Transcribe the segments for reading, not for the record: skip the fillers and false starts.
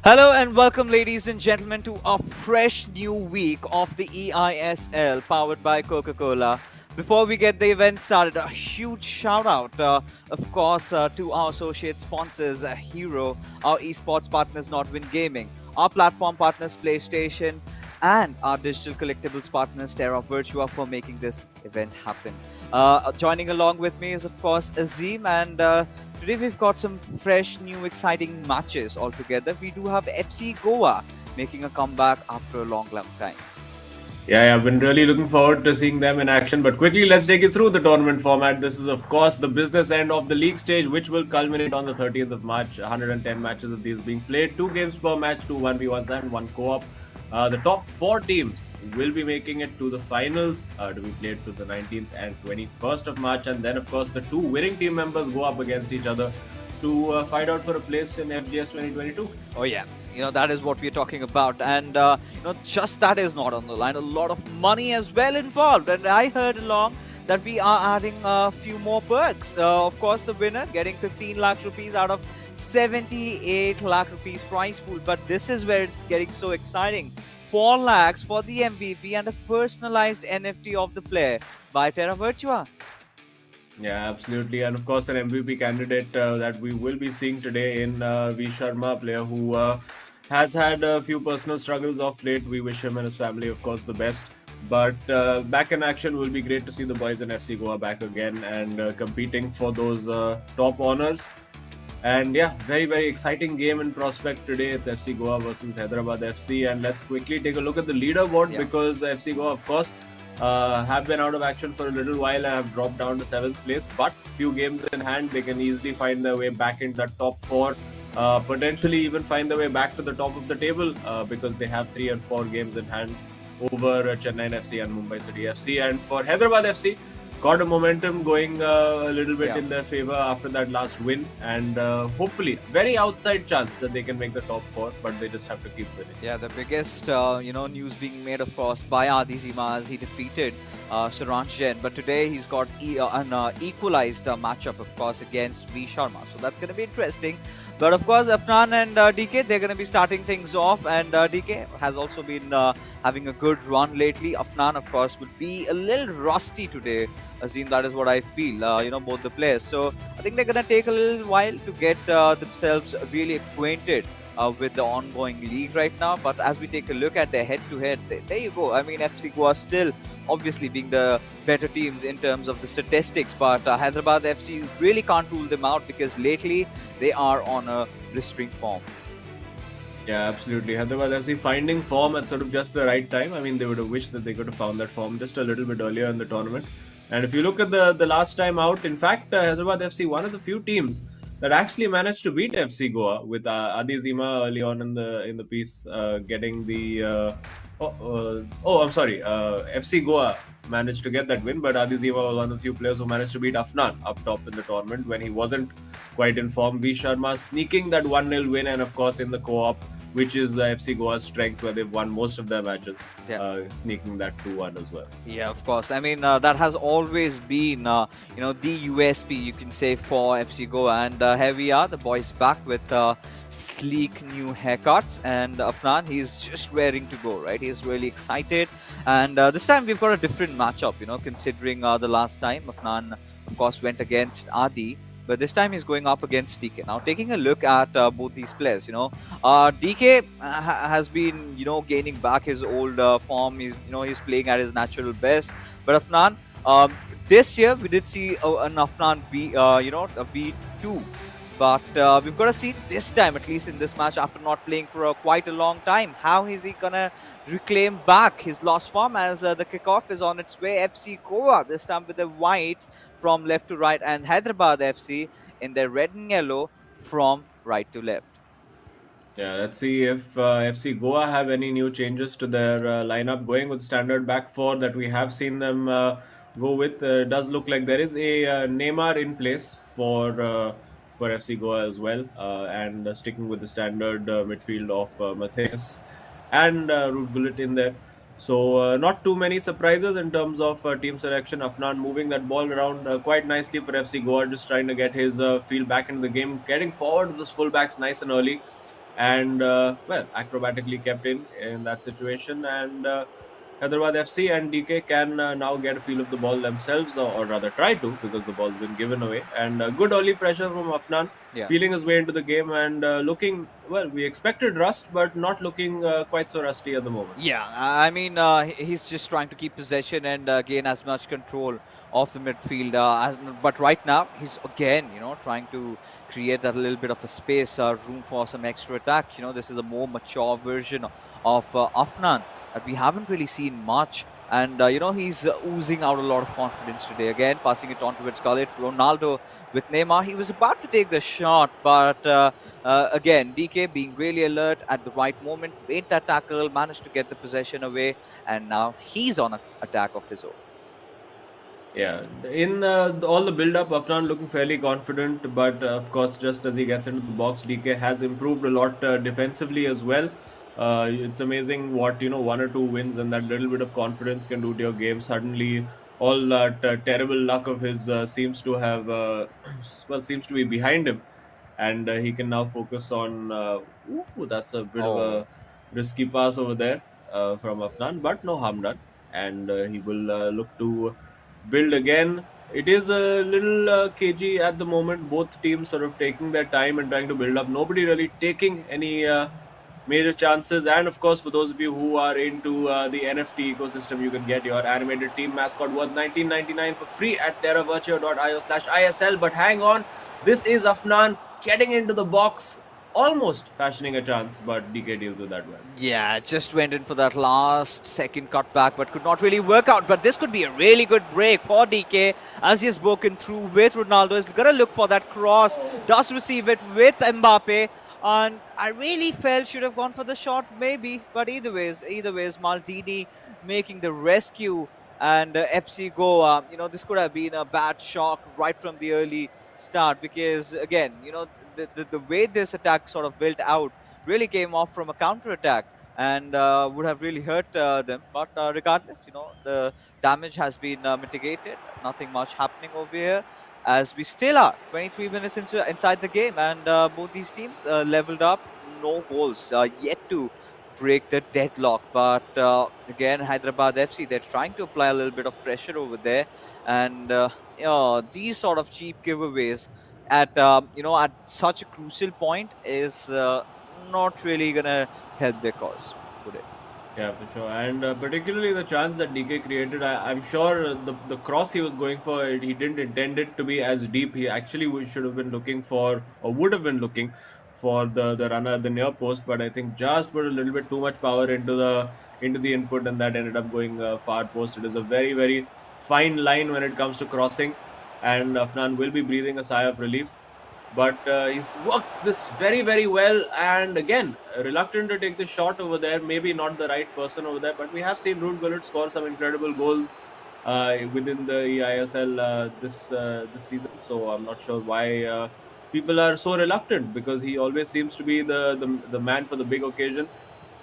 Hello and welcome, ladies and gentlemen, to a fresh new week of the eISL powered by Coca Cola. Before we get the event started, a huge shout out, to our associate sponsors, Hero, our esports partners, Nodwin Gaming, our platform partners, PlayStation, and our digital collectibles partners, Terra Virtua, for making this event happen. Joining along with me is, of course, Azim, and today we've got some fresh, new, exciting matches altogether. We do have FC Goa making a comeback after a long, long time. Yeah, I've been really looking forward to seeing them in action. But quickly, let's take you through the tournament format. This is, of course, the business end of the league stage, which will culminate on the 30th of March. 110 matches of these being played, 2 games per match, 2 1v1s and 1 co-op. The top 4 teams will be making it to the finals to be played to the 19th and 21st of March. And then, of course, the 2 winning team members go up against each other to fight out for a place in FGS 2022. Oh, yeah. That is what we're talking about. And, just that is not on the line. A lot of money as well involved. And I heard along that we are adding a few more perks. Of course, the winner getting 15 lakh rupees out of 78 lakh rupees prize pool. But this is where it's getting so exciting. 4 lakhs for the MVP and a personalized NFT of the player by Terra Virtua. Yeah, absolutely. And of course, an MVP candidate that we will be seeing today in V. Sharma, a player who has had a few personal struggles of late. We wish him and his family, of course, the best. But back in action will be great to see the boys in FC Goa back again and competing for those top honors. And yeah, very, very exciting game in prospect today. It's FC Goa versus Hyderabad FC. And let's quickly take a look at the leaderboard because FC Goa, of course, have been out of action for a little while and have dropped down to 7th place. But few games in hand, they can easily find their way back into the top 4. Potentially even find their way back to the top of the table because they have 3 and 4 games in hand over Chennai FC and Mumbai City FC. And for Hyderabad FC, got a momentum going a little bit in their favor after that last win, and hopefully very outside chance that they can make the top 4, but they just have to keep winning. Yeah, the biggest news being made, of course, by Adi Zima as he defeated Suranj Jain, but today he's got an equalized matchup, of course, against V Sharma, so that's going to be interesting. But of course, Afnan and DK, they're going to be starting things off, and DK has also been having a good run lately. Afnan, of course, would be a little rusty today. Azim, that is what I feel, both the players. So I think they're going to take a little while to get themselves really acquainted with the ongoing league right now. But as we take a look at their head-to-head, there you go. I mean, FC Goa still obviously being the better teams in terms of the statistics, but Hyderabad FC really can't rule them out because lately they are on a blistering form. Yeah, absolutely. Hyderabad FC finding form at sort of just the right time. I mean, they would have wished that they could have found that form just a little bit earlier in the tournament. And if you look at the last time out, in fact, Hyderabad FC, one of the few teams that actually managed to beat FC Goa with Adi Zima early on in the piece getting the FC Goa managed to get that win, but Adi Zima was one of the few players who managed to beat Afnan up top in the tournament when he wasn't quite in form. V Sharma sneaking that 1-0 win, and of course in the co-op, which is FC Goa's strength, where they've won most of their matches, sneaking that 2-1 as well. Yeah, of course. I mean, that has always been, the USP, you can say, for FC Goa. And here we are, the boys back with sleek new haircuts. And Afnan, he's just raring to go, right? He's really excited. And this time we've got a different matchup, considering the last time Afnan, of course, went against Adi. But this time he's going up against DK. Now, taking a look at both these players, DK has been, gaining back his old form. He's playing at his natural best. But Afnan, this year we did see an Afnan a V2. But we've got to see this time, at least in this match, after not playing for quite a long time, how is he going to reclaim back his lost form as the kickoff is on its way. FC Goa, this time with the white from left to right, and Hyderabad FC in their red and yellow from right to left. Yeah, let's see if FC Goa have any new changes to their lineup. Going with standard back 4 that we have seen them go with. Does look like there is a Neymar in place for FC Goa as well, and sticking with the standard midfield of Matthias and Ruud Gullit in there. So not too many surprises in terms of team selection. Afnan moving that ball around quite nicely for FC Goa, just trying to get his feel back into the game, getting forward with those fullbacks nice and early. and well, acrobatically kept in that situation. And Hyderabad FC and DK can now get a feel of the ball themselves, or rather try to, because the ball's been given away. And good early pressure from Afnan, Yeah. feeling his way into the game and looking, well, we expected rust, but not looking quite so rusty at the moment. Yeah, I mean, he's just trying to keep possession and gain as much control of the midfield. But right now, he's again, trying to create that little bit of a space, room for some extra attack. This is a more mature version of Afnan that we haven't really seen much. And, he's oozing out a lot of confidence today. Again, passing it on towards Khalid. Ronaldo with Neymar. He was about to take the shot, but again, DK being really alert at the right moment, made that tackle, managed to get the possession away, and now he's on an attack of his own. Yeah, in all the build-up, Afnan looking fairly confident, but of course, just as he gets into the box, DK has improved a lot defensively as well. It's amazing what, one or two wins and that little bit of confidence can do to your game. Suddenly, all that terrible luck of his seems to have well, seems to be behind him, and he can now focus on. Ooh, that's a bit of Oh, a risky pass over there from Afnan, but no harm done, and he will look to build again. It is a little cagey at the moment. Both teams sort of taking their time and trying to build up. Nobody really taking any major chances. And of course, for those of you who are into the NFT ecosystem, you can get your animated team mascot worth 19.99 for free at terravirtue.io/ISL. But hang on, this is Afnan getting into the box, almost fashioning a chance, but DK deals with that well. yeah, just went in for that last second cutback, but could not really work out. But this could be a really good break for DK as he has broken through with Ronaldo. He's going to look for that cross, does receive it with Mbappe. And I really felt should have gone for the shot, maybe. But either ways, Maldini making the rescue and FC Goa. This could have been a bad shock right from the early start because, again, the way this attack sort of built out really came off from a counter attack and would have really hurt them. But regardless, the damage has been mitigated. Nothing much happening over here as we still are 23 minutes inside the game, and both these teams leveled up. No goals yet to break the deadlock. But again, Hyderabad FC, they're trying to apply a little bit of pressure over there, and these sort of cheap giveaways at such a crucial point is not really gonna help their cause, would it? Yeah, for sure. And particularly the chance that DK created, I'm sure the cross he was going for, he didn't intend it to be as deep. He actually should have been looking for, or would have been looking for the runner at the near post. But I think just put a little bit too much power into the input, and that ended up going far post. It is a very, very fine line when it comes to crossing, and Afnan will be breathing a sigh of relief, but he's worked this very, very well. And again, reluctant to take the shot over there, maybe not the right person over there, but we have seen Ruud Gullit score some incredible goals within the eISL this season, so I'm not sure why people are so reluctant, because he always seems to be the man for the big occasion.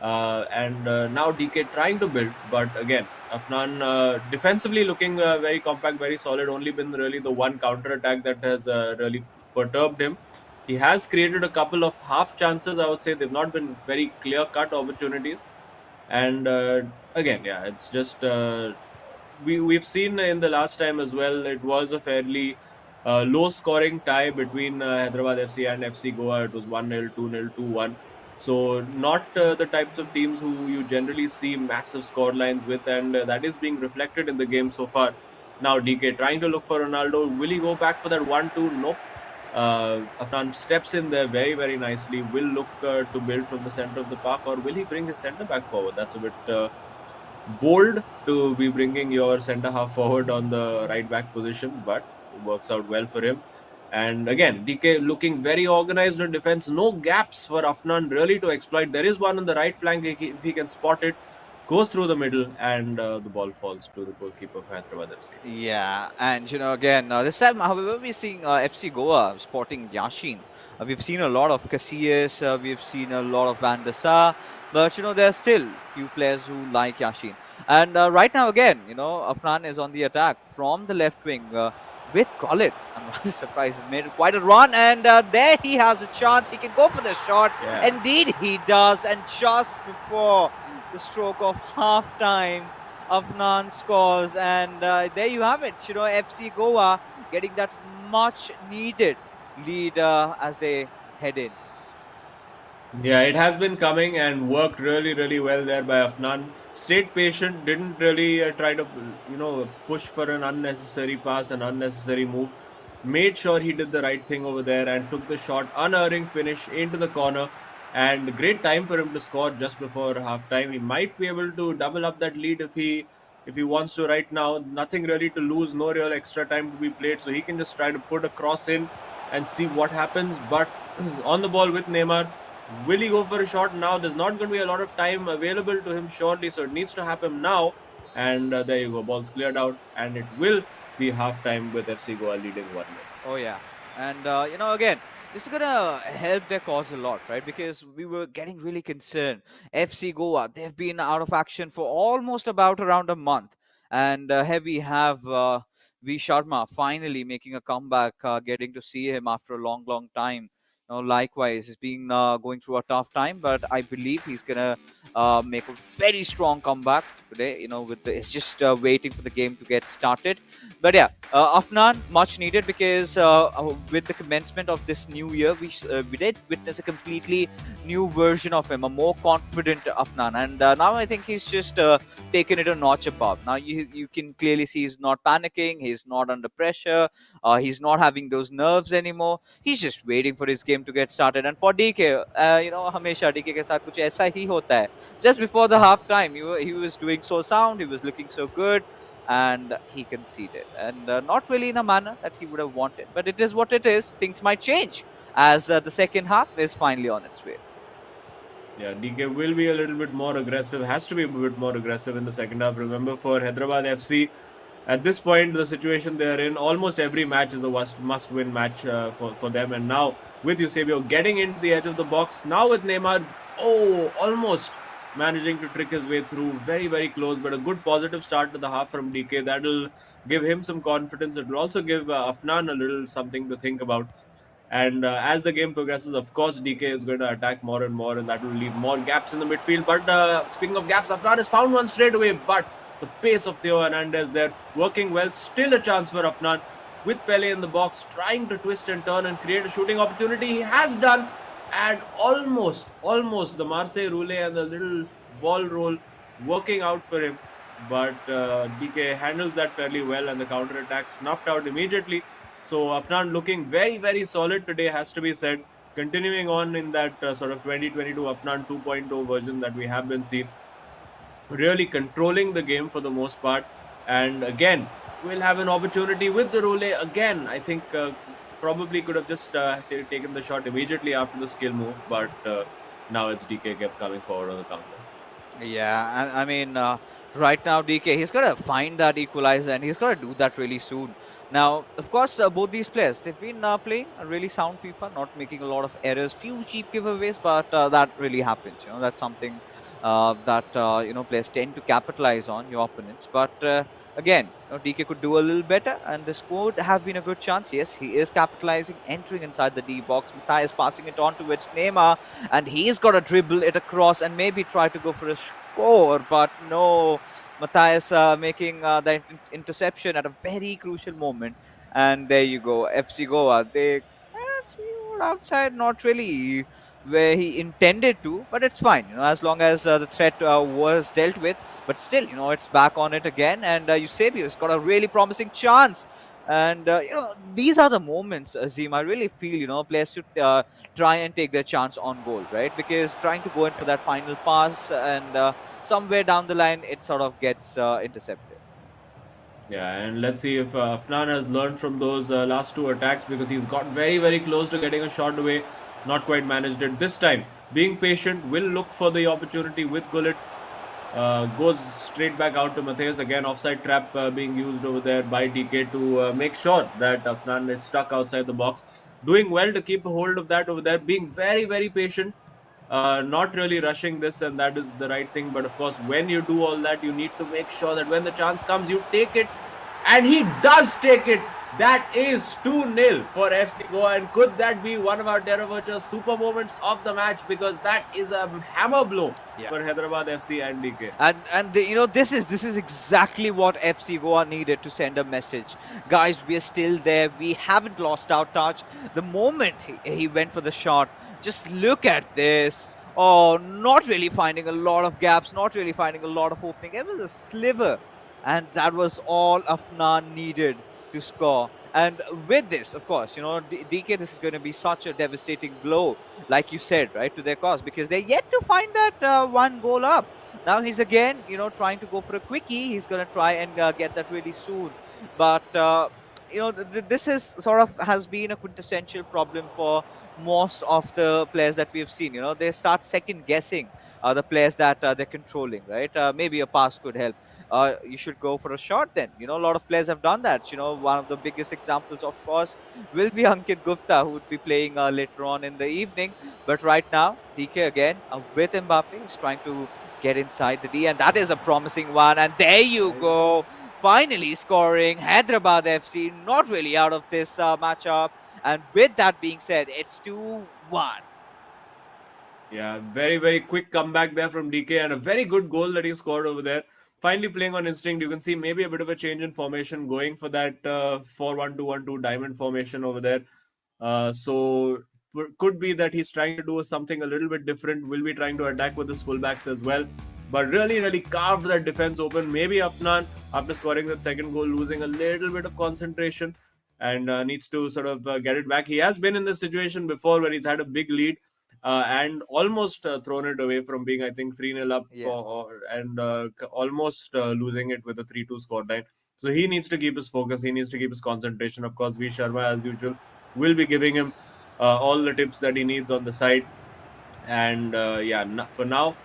And now DK trying to build, but again, Afnan defensively looking very compact, very solid. Only been really the one counter attack that has really perturbed him. He has created a couple of half chances. I would say they've not been very clear cut opportunities. And again, yeah, it's just we've seen in the last time as well. It was a fairly low scoring tie between Hyderabad FC and FC Goa. It was 1-0, 2-0, 2-1. So not the types of teams who you generally see massive score lines with, and that is being reflected in the game so far. Now DK trying to look for Ronaldo. Will he go back for that 1-2? Nope. Afnan steps in there very, very nicely. Will look to build from the center of the park, or will he bring his centre back forward? That's a bit bold to be bringing your centre half forward on the right back position, but it works out well for him. And again, DK looking very organized in defense. No gaps for Afnan really to exploit. There is one on the right flank. If he can spot it, goes through the middle, and the ball falls to the goalkeeper of Hyderabad FC. Yeah, and again, this time, however, we're seeing FC Goa spotting Yashin. We've seen a lot of Casillas, we've seen a lot of Van der Sar, but there are still few players who like Yashin. And right now, again, Afnan is on the attack from the left wing. with Gullit. I'm rather surprised. He's made quite a run, and there he has a chance. He can go for the shot. Yeah. Indeed, he does. And just before the stroke of half time, Afnan scores, and there you have it. FC Goa getting that much needed lead as they head in. Yeah, it has been coming and worked really, really well there by Afnan. Stayed patient, didn't really try to, push for an unnecessary pass, an unnecessary move. Made sure he did the right thing over there and took the shot, unerring finish into the corner. And great time for him to score just before half time. He might be able to double up that lead if he wants to right now. Nothing really to lose, no real extra time to be played, so he can just try to put a cross in and see what happens. But on the ball with Neymar. Will he go for a shot now? There's not going to be a lot of time available to him shortly, so it needs to happen now. And there you go, ball's cleared out, and it will be half time with FC Goa leading 1-0. Oh, yeah. And, again, this is going to help their cause a lot, right? Because we were getting really concerned. FC Goa, they've been out of action for almost about around a month. And here we have V. Sharma finally making a comeback, getting to see him after a long, long time. Likewise, he's been going through a tough time, but I believe he's gonna make a very strong comeback today. It's just waiting for the game to get started. But yeah, Afnan much needed because with the commencement of this new year, we did witness a completely new version of him, a more confident Afnan, and now I think he's just taken it a notch above. Now you can clearly see he's not panicking, he's not under pressure, he's not having those nerves anymore. He's just waiting for his game to get started. And for DK, हमेशा DK के साथ कुछ ऐसा ही होता है. Just before the half time, he was doing so sound, he was looking so good, and he conceded. And not really in a manner that he would have wanted, but it is what it is. Things might change as the second half is finally on its way. Yeah, DK will be a little bit more aggressive, has to be a bit more aggressive in the second half. Remember, for Hyderabad FC, at this point, the situation they are in, almost every match is a must-win match for them. And now, with Eusebio getting into the edge of the box, now with Neymar, almost managing to trick his way through. Very, very close, but a good positive start to the half from DK. That'll give him some confidence. It will also give Afnan a little something to think about. And as the game progresses, of course, DK is going to attack more and more, and that will leave more gaps in the midfield. But speaking of gaps, Afnan has found one straight away. But the pace of Theo Hernandez there, working well. Still a chance for Afnan with Pele in the box, trying to twist and turn and create a shooting opportunity. He has done, and almost the Marseille roulette and the little ball roll working out for him. But DK handles that fairly well, and the counter attack snuffed out immediately. So Afnan looking very, very solid today, has to be said. Continuing on in that sort of 2022 Afnan 2.0 version that we have been seeing. Really controlling the game for the most part. And again, we'll have an opportunity with the roulette again. I think probably could have just taken the shot immediately after the skill move. But now it's DK kept coming forward on the counter. Yeah, I mean, right now DK, he's got to find that equalizer, and he's got to do that really soon. Now, of course, both these players, they've been playing a really sound FIFA, not making a lot of errors, few cheap giveaways, but that really happens. That's something that players tend to capitalize on, your opponents. But again, DK could do a little better, and this could have been a good chance. Yes, he is capitalizing, entering inside the D box. Matthias passing it on towards Neymar, and he's got to dribble it across and maybe try to go for a score, but no. Matthias making the interception at a very crucial moment. And there you go, FC Goa. They threw outside, not really where he intended to, but it's fine, as long as the threat was dealt with. But still, it's back on it again, and Eusebio's got a really promising chance. And these are the moments, Azim, I really feel players should try and take their chance on goal, right? Because trying to go in for that final pass and somewhere down the line it sort of gets intercepted. Yeah, and let's see if Afnan has learned from those last two attacks, because he's got very, very close to getting a shot away. Not quite managed it this time. Being patient, will look for the opportunity with Gullit. Goes straight back out to Matthias. Again, offside trap being used over there by DK to make sure that Afnan is stuck outside the box. Doing well to keep a hold of that over there. Being very, very patient. Not really rushing this, and that is the right thing. But of course, when you do all that, you need to make sure that when the chance comes, you take it. And he does take it. That is 2-0 for FC Goa. And could that be one of our Terra Virtua's super moments of the match? Because that is a hammer blow Yeah. for Hyderabad FC and DK. This is exactly what FC Goa needed to send a message. Guys, we are still there. We haven't lost our touch. The moment he went for the shot, just look at this. Oh, not really finding a lot of gaps, not really finding a lot of opening. It was a sliver. And that was all Afnan needed to score. And with this, of course, DK, this is going to be such a devastating blow, like you said, right, to their cause, because they're yet to find that one goal up. Now he's again, trying to go for a quickie. He's going to try and get that really soon. But, this is sort of has been a quintessential problem for most of the players that we have seen. They start second guessing the players that they're controlling, right? Maybe a pass could help. You should go for a shot then. A lot of players have done that. One of the biggest examples, of course, will be Ankit Gupta, who would be playing later on in the evening. But right now, DK again with Mbappe is trying to get inside the D, and that is a promising one. And there you go. Finally scoring. Hyderabad FC not really out of this matchup. And with that being said, it's 2-1. Yeah, very, very quick comeback there from DK and a very good goal that he scored over there. Finally playing on instinct. You can see maybe a bit of a change in formation, going for that 4-1-2-1-2 diamond formation over there. So could be that he's trying to do something a little bit different. Will be trying to attack with his fullbacks as well. But really, really carved that defense open. Maybe Afnan, after scoring that second goal, losing a little bit of concentration and needs to sort of get it back. He has been in this situation before where he's had a big lead and almost thrown it away from being, I think, 3-0 up and almost losing it with a 3-2 scoreline. So he needs to keep his focus. He needs to keep his concentration. Of course, V. Sharma, as usual, will be giving him all the tips that he needs on the side. And for now,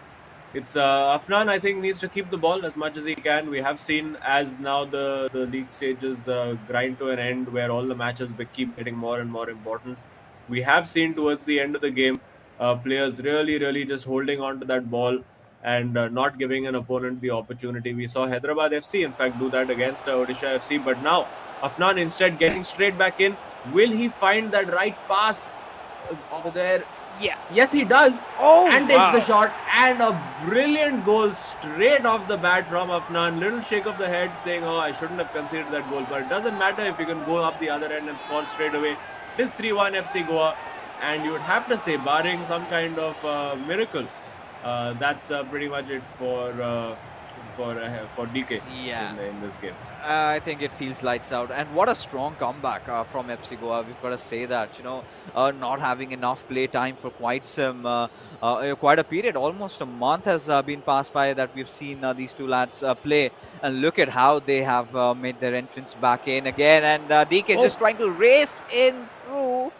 it's Afnan, I think, needs to keep the ball as much as he can. We have seen as now the league stages grind to an end where all the matches keep getting more and more important. We have seen towards the end of the game players really, really just holding on to that ball and not giving an opponent the opportunity. We saw Hyderabad FC, in fact, do that against Odisha FC. But now, Afnan instead getting straight back in. Will he find that right pass over there? Yeah. Yes, he does. Oh, and takes the shot. And a brilliant goal straight off the bat from Afnan. Little shake of the head saying, oh, I shouldn't have conceded that goal. But it doesn't matter if you can go up the other end and score straight away. It is 3-1 FC Goa. And you would have to say, barring some kind of miracle, that's pretty much it for DK in this game. I think it feels lights out. And what a strong comeback from FC Goa. We've got to say that, not having enough play time for quite a period. Almost a month has been passed by that we've seen these two lads play. And look at how they have made their entrance back in again. And DK just trying to race in through.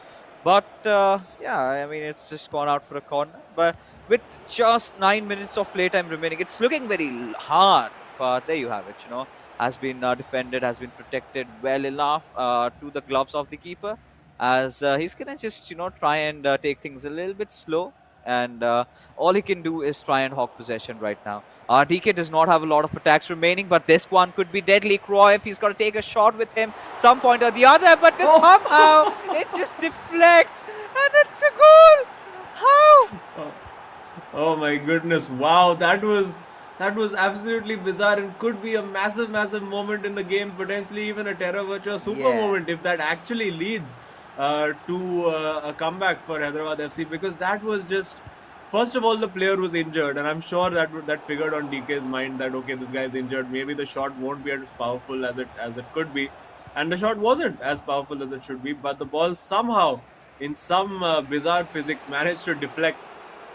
But, I mean, it's just gone out for a corner. But with just 9 minutes of playtime remaining, it's looking very hard. But there you have it, has been defended, has been protected well enough to the gloves of the keeper, as he's going to just, try and take things a little bit slow. And all he can do is try and hog possession right now. DK does not have a lot of attacks remaining, but this one could be deadly. Cruyff, he's got to take a shot with him some point or the other, but somehow it just deflects, and it's a goal. How? Oh my goodness! Wow, that was absolutely bizarre and could be a massive, massive moment in the game. Potentially even a Terra Virtua super moment if that actually leads to a comeback for Hyderabad FC, because that was just, first of all, the player was injured, and I'm sure that figured on DK's mind that okay, this guy is injured, maybe the shot won't be as powerful as it could be, and the shot wasn't as powerful as it should be, but the ball somehow, in some bizarre physics, managed to deflect.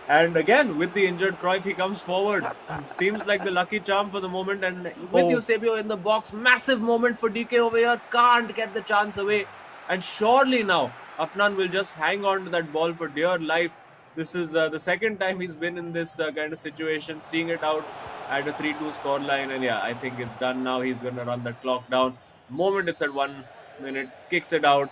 And again, with the injured Cruyff, he comes forward. Seems like the lucky charm for the moment. And with Eusebio in the box, massive moment for DK over here. Can't get the chance away. And surely now, Afnan will just hang on to that ball for dear life. This is the second time he's been in this kind of situation, seeing it out at a 3-2 scoreline. And yeah, I think it's done now. He's going to run that clock down. Moment it's at 1 minute, kicks it out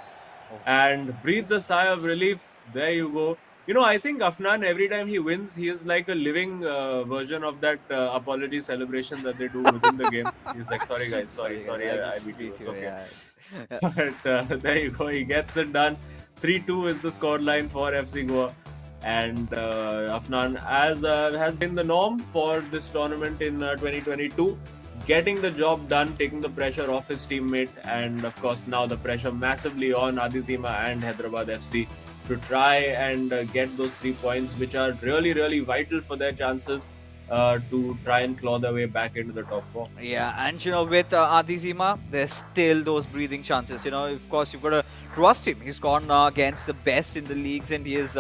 and breathes a sigh of relief. There you go. I think Afnan, every time he wins, he is like a living version of that apology celebration that they do within the game. He's like, sorry guys, sorry, I beat you. It's okay. But there you go. He gets it done. 3-2 is the scoreline for FC Goa. And Afnan, as has been the norm for this tournament in 2022, getting the job done, taking the pressure off his teammate, and of course now the pressure massively on Adizima and Hyderabad FC to try and get those 3 points, which are really, really vital for their chances to try and claw their way back into the top four. Yeah, and with Adizima, there's still those breathing chances. Of course, you've got to trust him. He's gone against the best in the leagues, and he has,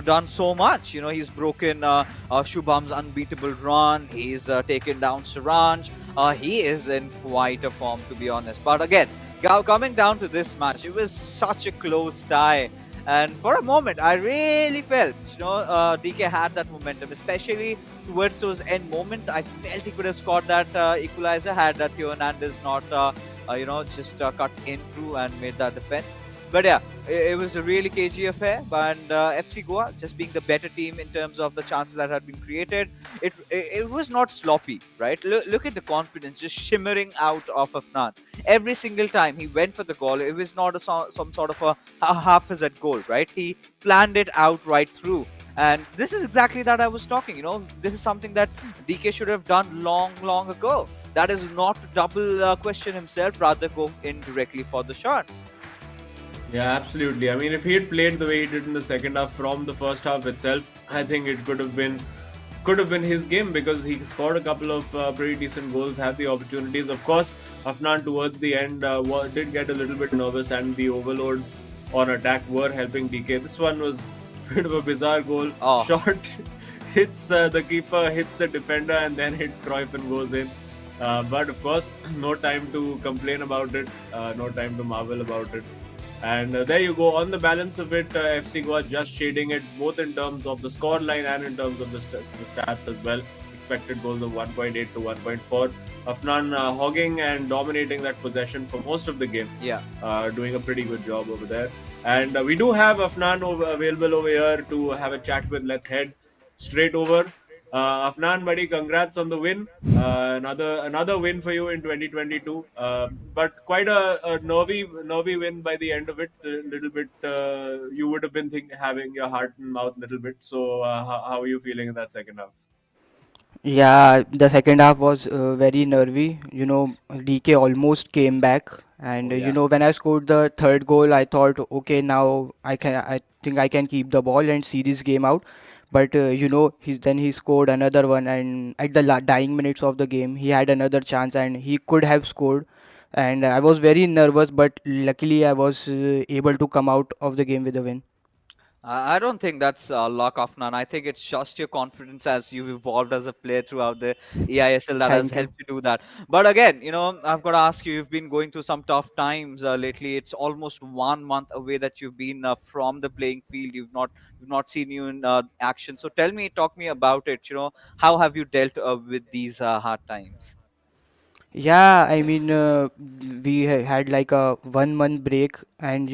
done so much. He's broken Shubham's unbeatable run. He's taken down Saranj. He is in quite a form, to be honest. But again, coming down to this match, it was such a close tie. And for a moment, I really felt, DK had that momentum, especially towards those end moments. I felt he could have scored that equalizer had Theo Hernandez not, just cut in through and made that defense. But yeah, it was a really cagey affair. And FC Goa, just being the better team in terms of the chances that had been created, it was not sloppy, right? Look at the confidence just shimmering out of Afnan. Every single time he went for the goal, it was not some sort of a haphazard goal, right? He planned it out right through. And this is exactly that I was talking. This is something that DK should have done long, long ago. That is not to double question himself, rather go in directly for the shots. Yeah, absolutely. I mean, if he had played the way he did in the second half from the first half itself, I think it could have been his game, because he scored a couple of pretty decent goals, had the opportunities. Of course, Afnan towards the end did get a little bit nervous, and the overloads on attack were helping DK. This one was a bit of a bizarre goal. Oh. Shot hits the keeper, hits the defender, and then hits Cruyff and goes in. But of course, no time to complain about it, no time to marvel about it. And there you go. On the balance of it, FC Goa just shading it both in terms of the score line and in terms of the stats as well. Expected goals of 1.8 to 1.4. Afnan hogging and dominating that possession for most of the game. Yeah. Doing a pretty good job over there. And we do have Afnan available over here to have a chat with. Let's head straight over. Afnan, buddy, congrats on the win. Another win for you in 2022. But quite a nervy win by the end of it. A little bit, you would have been having your heart and mouth a little bit. So, how are you feeling in that second half? Yeah, the second half was very nervy. DK almost came back, and Oh yeah. when I scored the third goal, I thought, okay, now I think I can keep the ball and see this game out. But he scored another one, and at the dying minutes of the game, he had another chance, and he could have scored. And I was very nervous, but luckily I was able to come out of the game with a win. I don't think that's luck of none. I think it's just your confidence as you've evolved as a player throughout the eISL that has Thank you. helped you do that. But again, I've got to ask you, you've been going through some tough times lately. It's almost 1 month away that you've been from the playing field. We've not seen you in action. So talk me about it. How have you dealt with these hard times? Yeah, I mean, we had like a 1 month break, and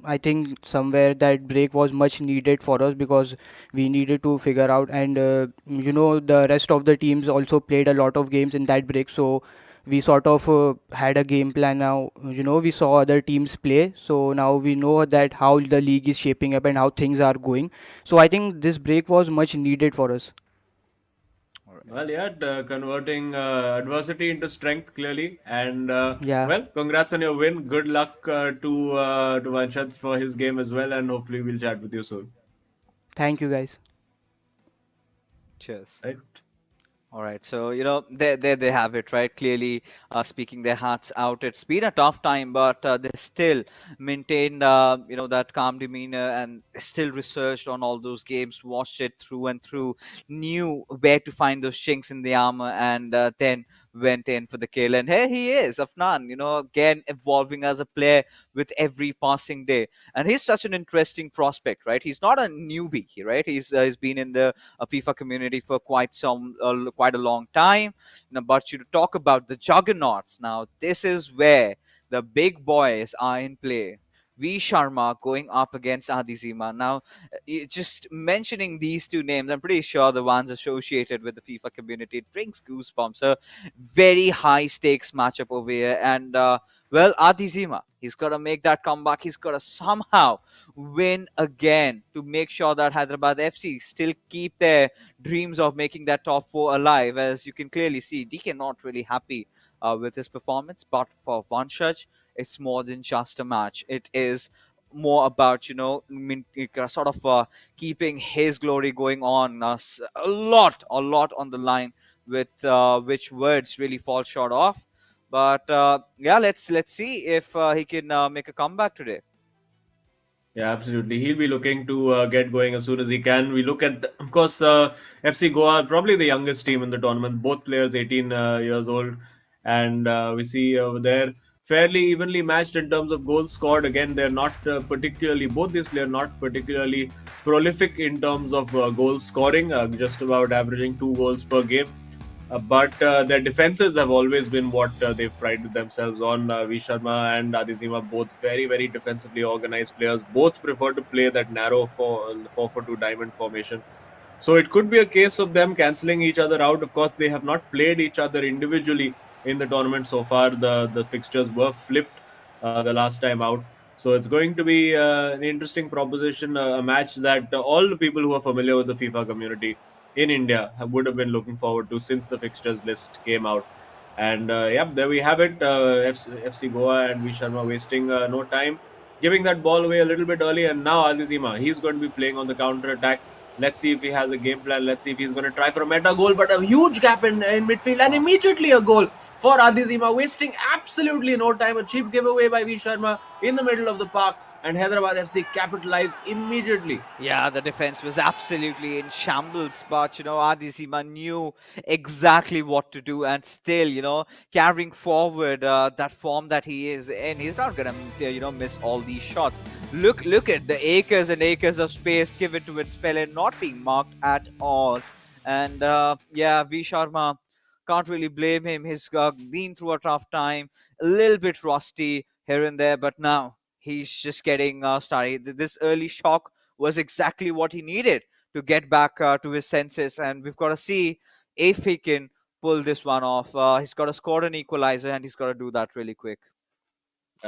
I think somewhere that break was much needed for us because we needed to figure out, and the rest of the teams also played a lot of games in that break, so we sort of had a game plan now. We saw other teams play, so now we know that how the league is shaping up and how things are going. So I think this break was much needed for us. All right. Well, yeah, converting adversity into strength clearly, and Yeah, well, congrats on your win. Good luck to Vanshad for his game as well, and hopefully we'll chat with you soon. thank you guys. Cheers. Right? All right, so there they have it, right? Clearly, speaking their hearts out. It's been a tough time, but they still maintained, that calm demeanor and still researched on all those games, watched it through and through, knew where to find those chinks in the armor, and then went in for the kill. And here he is, Afnan. Again evolving as a player with every passing day, and he's such an interesting prospect, right? He's not a newbie, right? He's been in the FIFA community for quite a long time. But you talk about the juggernauts. Now, this is where the big boys are in play. V Sharma going up against Adizima. Now, just mentioning these two names, I'm pretty sure the ones associated with the FIFA community, it brings goosebumps. A very high stakes matchup over here, and Well, Adizima, he's got to make that comeback. He's got to somehow win again to make sure that Hyderabad FC still keep their dreams of making that top four alive. As you can clearly see, DK not really happy with his performance, but for Vanshaj, it's more than just a match. It is more about, sort of keeping his glory going on, a lot on the line, with which words really fall short of. But yeah, let's see if he can make a comeback today. Yeah, absolutely. He'll be looking to get going as soon as he can. We look at, of course, FC Goa, probably the youngest team in the tournament. Both players 18 years old, and we see over there fairly evenly matched in terms of goals scored. Again, they're not particularly, both these players not particularly prolific in terms of goal scoring, just about averaging 2 goals per game. But their defenses have always been what they've prided themselves on. V Sharma and Adizima, both very, very defensively organized players. Both prefer to play that narrow 4-4-2 diamond formation. So it could be a case of them cancelling each other out. Of course, they have not played each other individually in the tournament so far. The fixtures were flipped the last time out. So it's going to be an interesting proposition, a match that all the people who are familiar with the FIFA community in India would have been looking forward to since the fixtures list came out. And yeah, there we have it. FC Goa and V Sharma wasting no time, giving that ball away a little bit early. And now Alizima, he's going to be playing on the counter attack. Let's see if he has a game plan. Let's see if he's going to try for a meta goal. But a huge gap in midfield and immediately a goal for Adizima, wasting absolutely no time. A cheap giveaway by V Sharma in the middle of the park. And Hyderabad FC capitalized immediately. Yeah, the defense was absolutely in shambles, but Adizima knew exactly what to do, and still, carrying forward that form that he is in, he's not gonna, miss all these shots. Look at the acres and acres of space given to its spell and not being marked at all. And yeah, V Sharma, can't really blame him. He's been through a tough time, a little bit rusty here and there, but now he's just getting started. This early shock was exactly what he needed to get back to his senses, and we've got to see if he can pull this one off. He's got to score an equalizer, and he's got to do that really quick.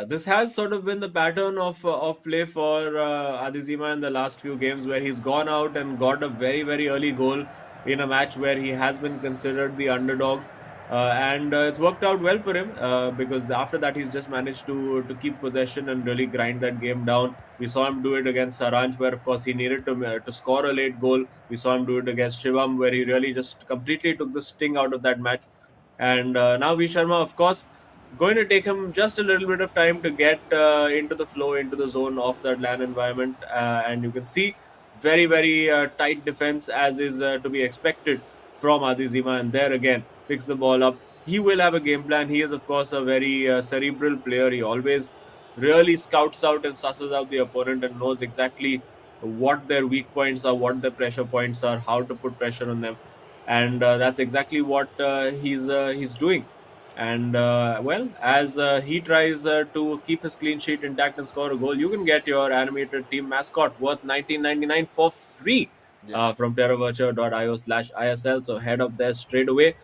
This has sort of been the pattern of play for Adizima in the last few games, where he's gone out and got a very, very early goal in a match where he has been considered the underdog. And it's worked out well for him because after that he's just managed to keep possession and really grind that game down. We saw him do it against Saranj, where of course he needed to score a late goal. We saw him do it against Shivam, where he really just completely took the sting out of that match. And now V Sharma, of course, going to take him just a little bit of time to get into the flow, into the zone of that LAN environment. And you can see very, very tight defense, as is to be expected from Adizima. And there again, picks the ball up. He will have a game plan. He is, of course, a very cerebral player. He always really scouts out and susses out the opponent and knows exactly what their weak points are, what their pressure points are, how to put pressure on them. And that's exactly what he's doing. And well, as he tries to keep his clean sheet intact and score a goal, you can get your animated team mascot worth $19.99 for free from terravirtua.io/ISL. So head up there straight away.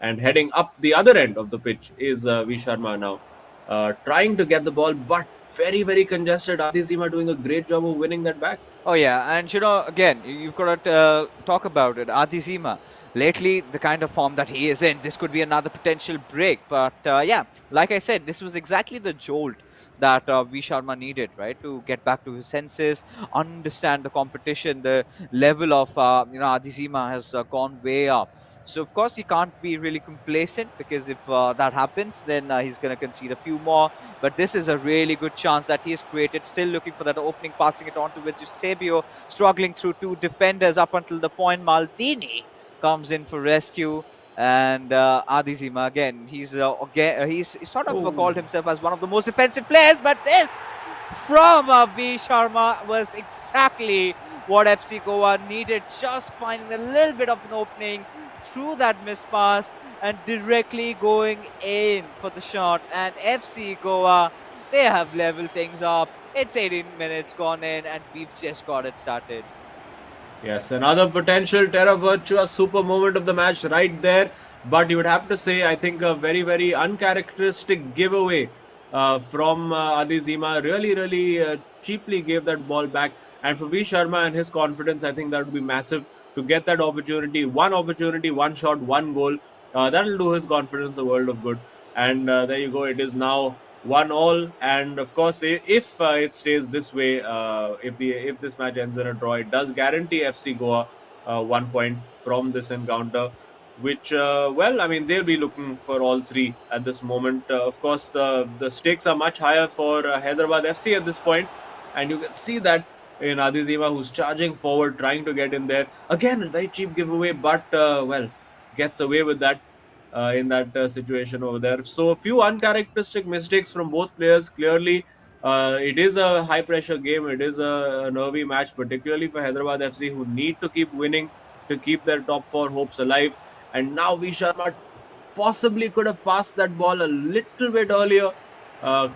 And heading up the other end of the pitch is V Sharma now. Trying to get the ball, but very, very congested. Adizima doing a great job of winning that back. Oh yeah, and again, you've got to talk about it. Adizima, lately, the kind of form that he is in, this could be another potential break. But yeah, like I said, this was exactly the jolt that V Sharma needed, right, to get back to his senses, understand the competition. The level of Adizima has gone way up. So of course he can't be really complacent, because if that happens, then he's going to concede a few more. But this is a really good chance that he has created. Still looking for that opening, passing it on to Eusebio, struggling through two defenders up until the point. Maldini comes in for rescue. And Adizima again, he's sort of called himself as one of the most defensive players, but this from V Sharma was exactly what FC Goa needed, just finding a little bit of an opening through that missed pass and directly going in for the shot. And FC Goa, they have leveled things up. It's 18 minutes gone in, and we've just got it started. Yes, another potential Terra Virtua super moment of the match right there. But you would have to say, I think, a very, very uncharacteristic giveaway from Adi Zima. Really, cheaply gave that ball back. And for V Sharma and his confidence, I think that would be massive to get that opportunity, one shot, one goal. That'll do his confidence a world of good. And there you go. It is now 1-1. And of course, if it stays this way, if this match ends in a draw, it does guarantee FC Goa 1 point from this encounter, which well, I mean, they'll be looking for all three at this moment. Of course, the stakes are much higher for Hyderabad FC at this point, and you can see that in Adizima, who's charging forward, trying to get in there. Again, a very cheap giveaway, but well, gets away with that in that situation over there. So a few uncharacteristic mistakes from both players. Clearly, it is a high pressure game. It is a nervy match, particularly for Hyderabad FC, who need to keep winning to keep their top four hopes alive. And now V Sharma possibly could have passed that ball a little bit earlier,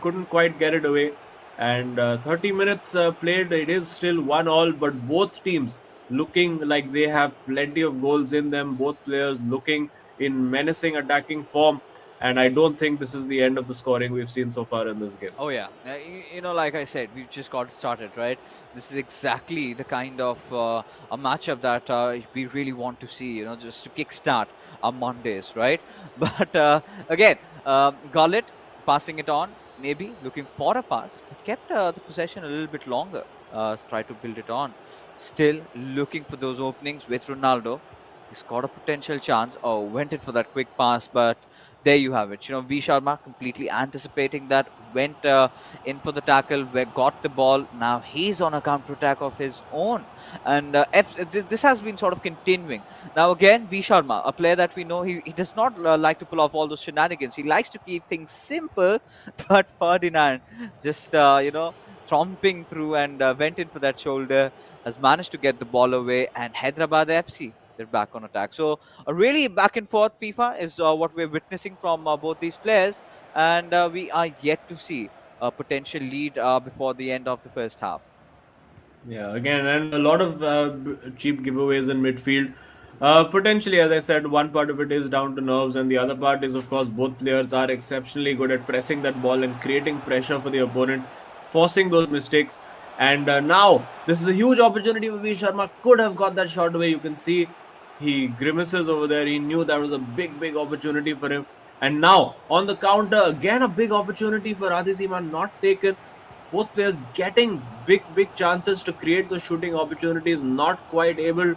couldn't quite get it away. And 30 minutes played, it is still 1-1, but both teams looking like they have plenty of goals in them. Both players looking in menacing attacking form. And I don't think this is the end of the scoring we've seen so far in this game. Oh yeah, like I said, we've just got started, right? This is exactly the kind of a matchup that we really want to see, just to kickstart our Mondays, right? But again, Gullit passing it on, maybe looking for a pass, but kept the possession a little bit longer. Try to build it on. Still looking for those openings with Ronaldo. He's got a potential chance. Oh, went in for that quick pass, but there you have it. V Sharma completely anticipating that, went in for the tackle, where got the ball. Now he's on a counter attack of his own, and this has been sort of continuing. Now again, V Sharma, a player that we know, he does not like to pull off all those shenanigans. He likes to keep things simple, but Ferdinand just tromping through and went in for that shoulder, has managed to get the ball away, and Hyderabad FC, they're back on attack. So a really back and forth FIFA is what we're witnessing from both these players, and we are yet to see a potential lead before the end of the first half. Yeah, again, and a lot of cheap giveaways in midfield. Potentially, as I said, one part of it is down to nerves, and the other part is, of course, both players are exceptionally good at pressing that ball and creating pressure for the opponent, forcing those mistakes. And now, this is a huge opportunity for V Sharma. Could have got that shot away. You can see he grimaces over there. He knew that was a big opportunity for him. And now, on the counter, again, a big opportunity for Adizima, not taken. Both players getting big chances to create those shooting opportunities, not quite able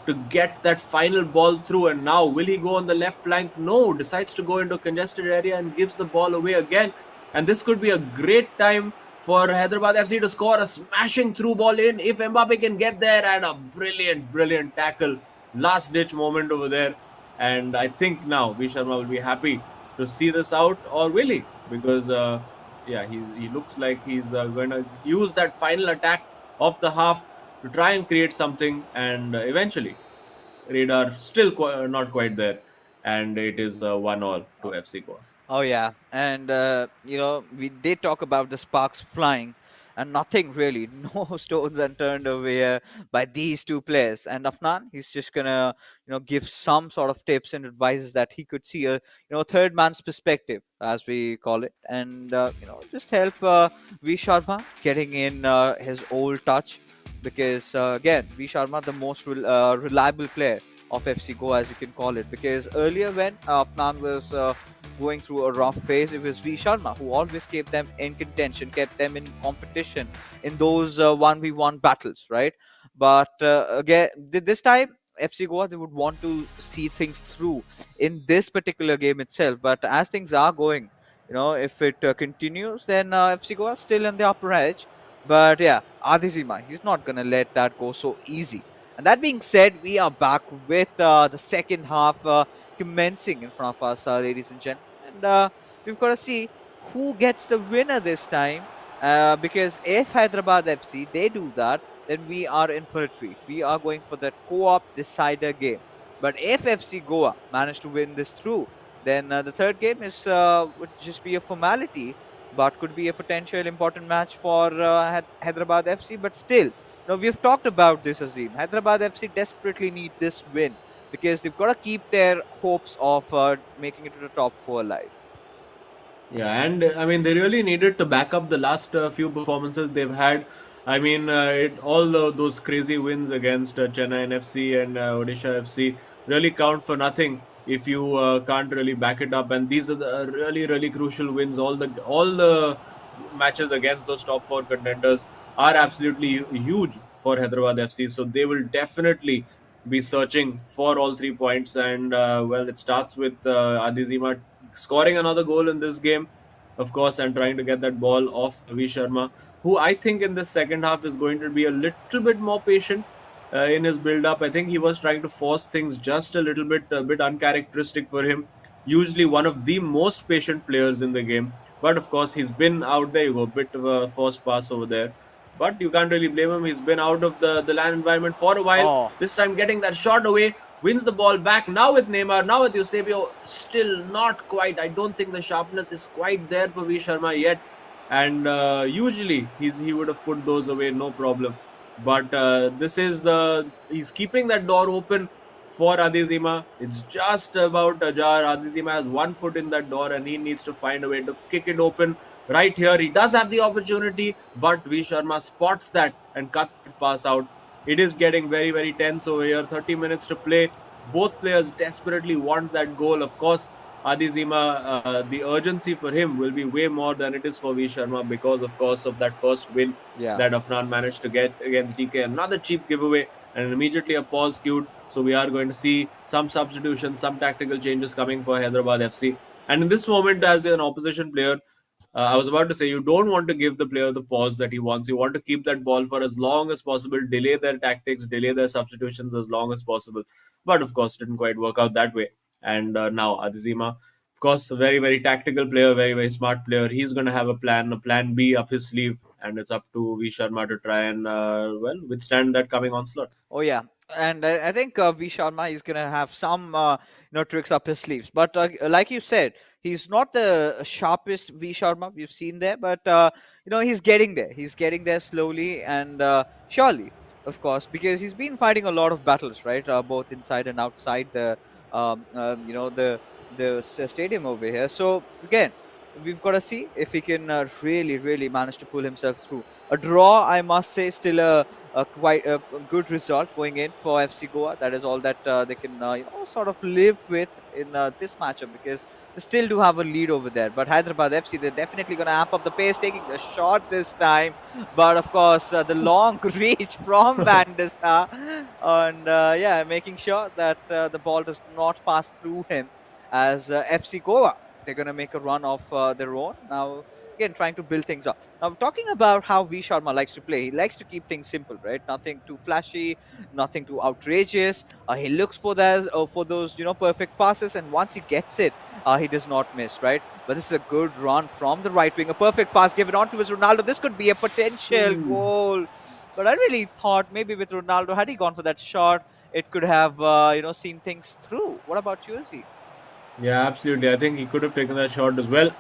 to get that final ball through. And now, will he go on the left flank? No, decides to go into a congested area and gives the ball away again. And this could be a great time for Hyderabad FC to score a smashing through ball in if Mbappe can get there, and a brilliant tackle, last ditch moment over there. And I think now V Sharma will be happy to see this out, or will he? Because yeah, he looks like he's going to use that final attack of the half to try and create something, and eventually radar still not quite there, and it is 1-1 to FC Goa. Oh yeah, and we did talk about the sparks flying, and nothing really, no stones unturned over here by these two players. And Afnan, he's just gonna give some sort of tips and advices that he could see a third man's perspective, as we call it, and just help V Sharma getting in his old touch, because again, V Sharma, the most reliable player of FC Goa, as you can call it, because earlier when Afnan was going through a rough phase, it was V Sharma who always kept them in contention, kept them in competition in those 1v1 battles, right? But again, this time, FC Goa, they would want to see things through in this particular game itself. But as things are going, if it continues, then FC Goa still in the upper edge. But yeah, Adizima, he's not going to let that go so easy. And that being said, we are back with the second half commencing in front of us, ladies and gentlemen. And we've got to see who gets the winner this time. Because if Hyderabad FC, they do that, then we are in for a treat. We are going for that co-op decider game. But if FC Goa manage to win this through, then the third game is would just be a formality, but could be a potential important match for Hyderabad FC. But still, we've talked about this, Azim. Hyderabad FC desperately need this win, because they've got to keep their hopes of making it to the top four alive. Yeah, and I mean they really needed to back up the last few performances they've had. I mean, those crazy wins against Chennai FC and Odisha FC really count for nothing if you can't really back it up. And these are the really crucial wins. All the matches against those top four contenders are absolutely huge for Hyderabad FC. So they will definitely be searching for all 3 points. And well, it starts with Adizima scoring another goal in this game, of course, and trying to get that ball off Ravi Sharma, who I think in the second half is going to be a little bit more patient in his build up. I think he was trying to force things just a bit uncharacteristic for him. Usually one of the most patient players in the game, but of course he's been out there. You go, a bit of a forced pass over there, but you can't really blame him. He's been out of the land environment for a while. Oh, This time getting that shot away, wins the ball back. Now with Neymar, now with Eusebio, still not quite. I don't think the sharpness is quite there for V Sharma yet. And usually he would have put those away, no problem. But this is he's keeping that door open for Adizima. It's just about ajar. Adizima has 1 foot in that door and he needs to find a way to kick it open. Right here, he does have the opportunity, but V Sharma spots that and cuts it pass out. It is getting very tense over here. 30 minutes to play. Both players desperately want that goal. Of course, Adizima, the urgency for him will be way more than it is for V Sharma because, of course, of that first win yeah. that Afnan managed to get against DK. Another cheap giveaway and immediately a pause queued. So we are going to see some substitutions, some tactical changes coming for Hyderabad FC. And in this moment, as an opposition player, I was about to say you don't want to give the player the pause that he wants. You want to keep that ball for as long as possible, delay their tactics, delay their substitutions as long as possible. But of course, didn't quite work out that way. And now Adizima, of course, a very tactical player, very smart player. He's going to have a plan B up his sleeve, and it's up to V Sharma to try and well withstand that coming onslaught. Oh yeah, and I think V Sharma is gonna have some tricks up his sleeves. But like you said, he's not the sharpest V Sharma we've seen there, but he's getting there. He's getting there slowly and surely, of course, because he's been fighting a lot of battles, right? Both inside and outside the stadium over here. So again, we've got to see if he can really manage to pull himself through. A draw, I must say, still a quite a good result going in for FC Goa. That is all that they can sort of live with in this matchup because they still do have a lead over there. But Hyderabad FC, they're definitely going to amp up the pace, taking the shot this time. But of course, the long reach from Van der Sar, and making sure that the ball does not pass through him as FC Goa. They're going to make a run of their own now. Again, trying to build things up. Now, talking about how V Sharma likes to play, he likes to keep things simple, right? Nothing too flashy, nothing too outrageous. He looks for those perfect passes, and once he gets it, he does not miss, right? But this is a good run from the right wing, a perfect pass given on to his Ronaldo. This could be a potential goal, but I really thought maybe with Ronaldo, had he gone for that shot, it could have seen things through. What about you, Izzy? Yeah, absolutely. I think he could have taken that shot as well.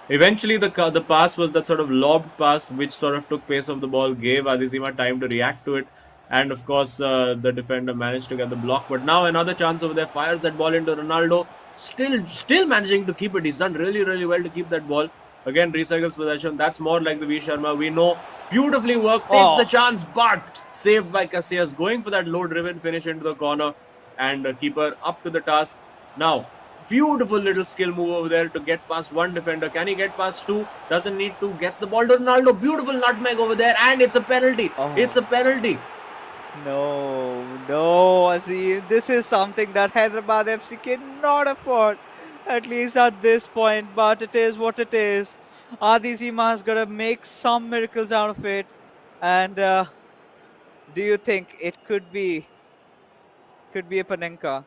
Eventually, the pass was that sort of lobbed pass, which sort of took pace of the ball, gave Adizima time to react to it, and of course, the defender managed to get the block. But now another chance over there, fires that ball into Ronaldo, still managing to keep it. He's done really well to keep that ball. Again, recycles possession. That's more like the V Sharma. We know beautifully worked, takes the chance, but saved by Casillas, going for that low-driven finish into the corner, and keeper up to the task. Now, beautiful little skill move over there to get past one defender. Can he get past two? Doesn't need to. Gets the ball to Ronaldo. Beautiful nutmeg over there, and it's a penalty. It's a penalty. No, Azim. This is something that Hyderabad FC cannot afford, at least at this point. But it is what it is. Adizima has got to make some miracles out of it. And do you think it could be a Panenka?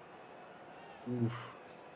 Oof.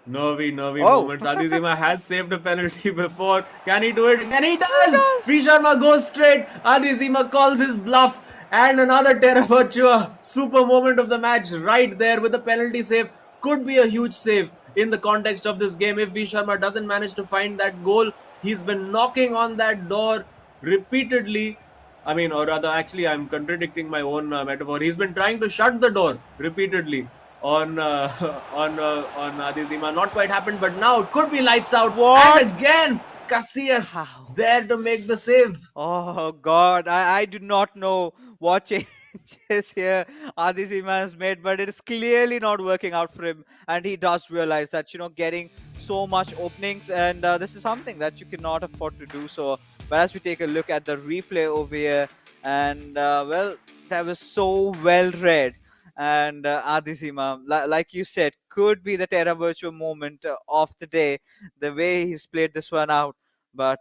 Nervy moments. Adizima has saved a penalty before. Can he do it? And he does! V Sharma goes straight. Adizima calls his bluff. And another Terra Virtua super moment of the match right there with the penalty save. Could be a huge save in the context of this game if V Sharma doesn't manage to find that goal. He's been knocking on that door repeatedly. I mean, or rather, actually, I'm contradicting my own metaphor. He's been trying to shut the door repeatedly on Adizima. Not quite happened, but now it could be lights out. What? And again, Casillas How? there to make the save. Oh God, I do not know what changes here Adizima has made, but it is clearly not working out for him, and he does realize that getting so much openings, and this is something that you cannot afford to do so. But as we take a look at the replay over here, and well, that was so well read, and Adizima, like you said, could be the Terra Virtua moment of the day, the way he's played this one out, but.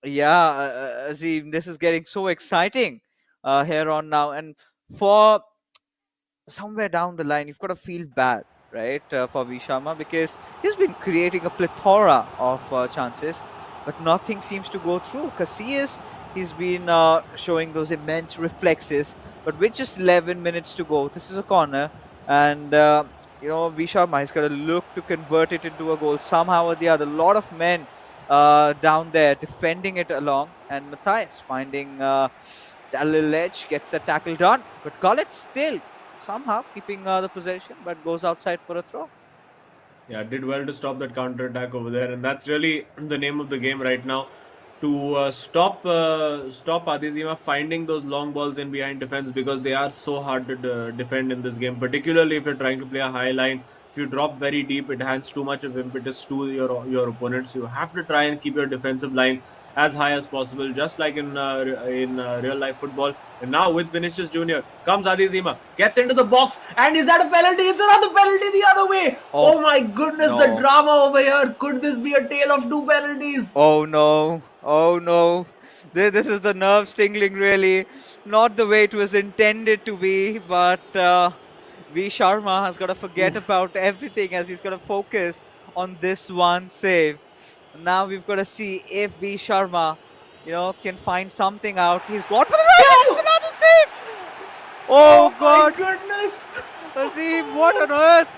Yeah, Azim, this is getting so exciting here on now. And for somewhere down the line, you've got to feel bad, right, for Vishama because he's been creating a plethora of chances, but nothing seems to go through. Casillas, he's been showing those immense reflexes, but with just 11 minutes to go, this is a corner, and Vishama has got to look to convert it into a goal somehow or the other. A lot of men down there defending it along, and Matthias finding a little edge, gets the tackle done, but Gullet still somehow keeping the possession, but goes outside for a throw. Yeah, did well to stop that counter attack over there, and that's really the name of the game right now. To stop Adizima finding those long balls in behind defense, because they are so hard to defend in this game, particularly if you're trying to play a high line. If you drop very deep, it hands too much of impetus to your opponents. You have to try and keep your defensive line as high as possible, just like in real life football. And now with Vinicius Jr. comes Adizima, gets into the box, and is that a penalty? It's another penalty the other way. Oh my goodness, the no. drama over here. Could this be a tale of two penalties? Oh no, oh no. This is the nerves tingling, really. Not the way it was intended to be, but V Sharma has got to forget Oof. about everything as he's got to focus on this one save. Now we've got to see if V Sharma, can find something out. He's gone for the run, and it's another save. Oh My God, goodness. Azim, what on earth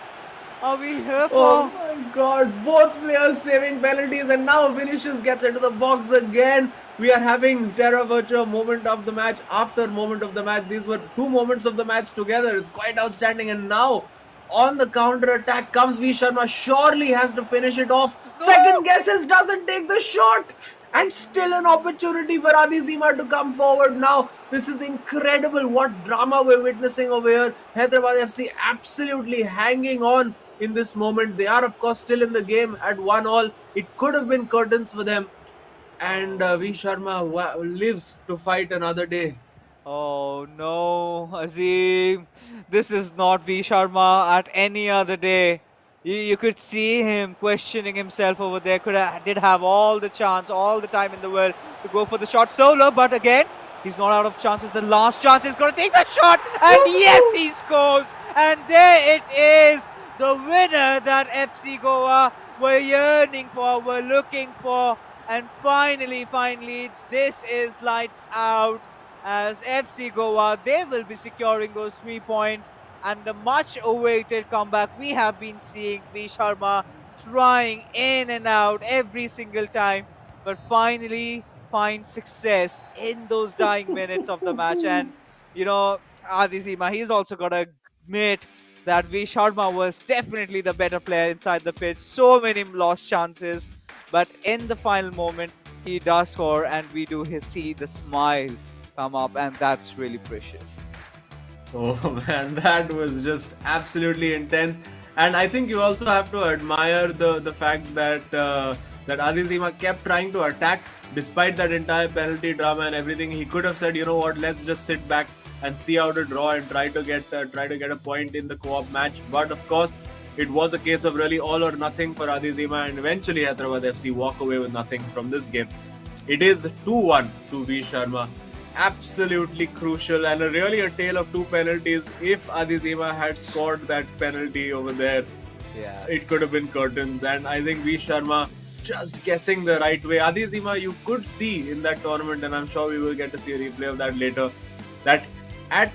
are we here Oh for? my god, both players saving penalties, and now Vinicius gets into the box again. We are having Terra Virtua moment of the match after moment of the match. These were two moments of the match together. It's quite outstanding. And now on the counter attack comes V Sharma. Surely has to finish it off. Second guesses, doesn't take the shot. And still an opportunity for Adizima to come forward now. This is incredible what drama we're witnessing over here. Hyderabad FC absolutely hanging on in this moment. They are, of course, still in the game at 1-1. It could have been curtains for them. And V Sharma lives to fight another day. Oh no, Azim. This is not V Sharma at any other day. You could see him questioning himself over there. Did have all the chance, all the time in the world to go for the shot solo, but again, he's not out of chances. The last chance he's going to take the shot, and yes, he scores. And there it is, the winner that FC Goa were yearning for, were looking for. And finally, this is lights out as FC Goa, they will be securing those 3 points and the much awaited comeback. We have been seeing V Sharma trying in and out every single time, but finally find success in those dying minutes of the match. And, Adizima, he's also got to admit that V Sharma was definitely the better player inside the pitch. So many lost chances, but in the final moment, he does score, and we do see the smile come up, and that's really precious. Oh man, that was just absolutely intense. And I think you also have to admire the fact that that Adizima kept trying to attack despite that entire penalty drama and everything. He could have said, you know what, let's just sit back and see how to draw and try to get a point in the co-op match. But of course, it was a case of really all or nothing for Adizima, and eventually Hyderabad FC walk away with nothing from this game. It is 2-1 to V Sharma. Absolutely crucial, and really a tale of two penalties. If Adizima had scored that penalty over there, Yeah. it could have been curtains. And I think V Sharma just guessing the right way. Adizima, you could see in that tournament, and I'm sure we will get to see a replay of that later, that at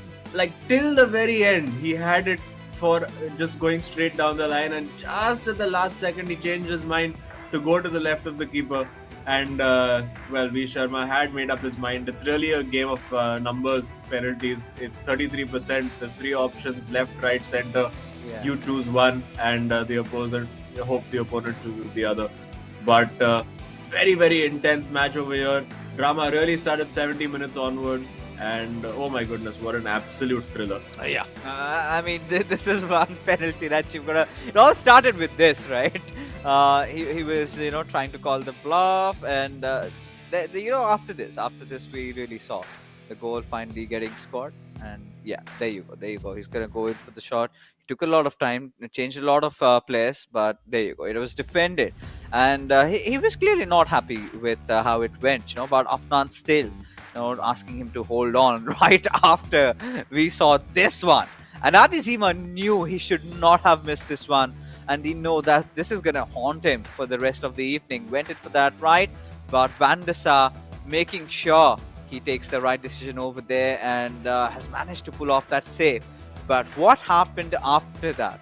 till the very end he had it for just going straight down the line, and just at the last second he changed his mind to go to the left of the keeper. And V Sharma had made up his mind. It's really a game of numbers, penalties. It's 33%. There's 3 options: left, right, center. Yeah. You choose one, and the opponent chooses the other. But very intense match over here. Drama really started 70 minutes onward, and oh my goodness, what an absolute thriller. Yeah. I mean, this is one penalty that you've got to. It all started with this, right? He was, trying to call the bluff, and after this, we really saw the goal finally getting scored. And yeah, there you go. He's gonna go in for the shot. He took a lot of time, changed a lot of players, but there you go. It was defended, and he was clearly not happy with how it went. But Afnan still asking him to hold on right after we saw this one. And Adizima knew he should not have missed this one. And he know that this is going to haunt him for the rest of the evening. Went in for that right, but Van der Sar making sure he takes the right decision over there and has managed to pull off that save. But what happened after that?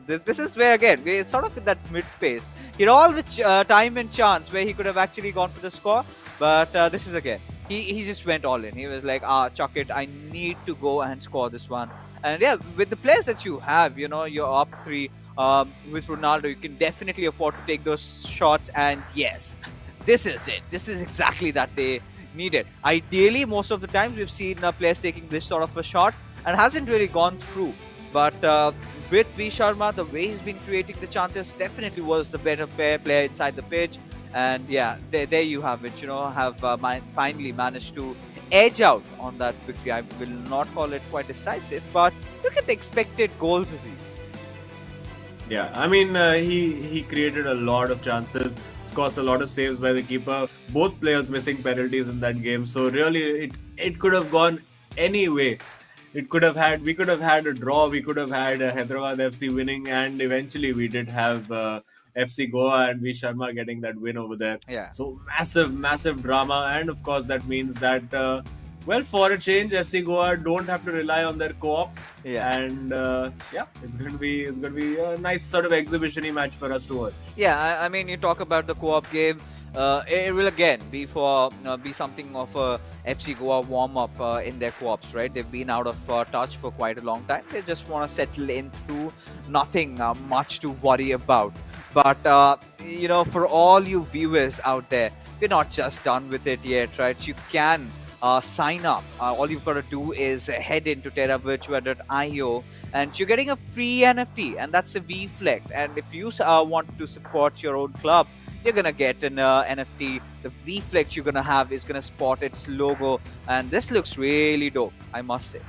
This is where again we're sort of in that mid phase. He had all the time and chance where he could have actually gone for the score, but this is again he just went all in. He was like, chuck it. I need to go and score this one. And yeah, with the players that you have, you're up 3 with Ronaldo. You can definitely afford to take those shots. And yes, this is it. This is exactly that they needed. Ideally, most of the times we've seen players taking this sort of a shot and hasn't really gone through. But with V Sharma, the way he's been creating the chances definitely was the better player inside the pitch. And yeah, there you have it. Have finally managed to edge out on that victory. I will not call it quite decisive, but look at the expected goals, Azim. Yeah, I mean, he created a lot of chances. Of course, a lot of saves by the keeper. Both players missing penalties in that game. So really, it could have gone any way. We could have had a draw. We could have had Hyderabad FC winning, and eventually we did have FC Goa and V Sharma getting that win over there. Yeah. So massive drama, and of course that means that for a change, FC Goa don't have to rely on their co-op. Yeah. And it's going to be a nice sort of exhibition-y match for us to watch. Yeah, I mean, you talk about the co-op game. It will again be something of a FC Goa warm-up in their co-ops, right? They've been out of touch for quite a long time. They just want to settle in through, nothing much to worry about. But for all you viewers out there, we're not just done with it yet, right? You can sign up. All you've got to do is head into terravirtua.io and you're getting a free NFT, and that's the VFlect. And if you want to support your own club, you're gonna get an NFT. The VFlect you're gonna have is gonna spot its logo, and this looks really dope, I must say.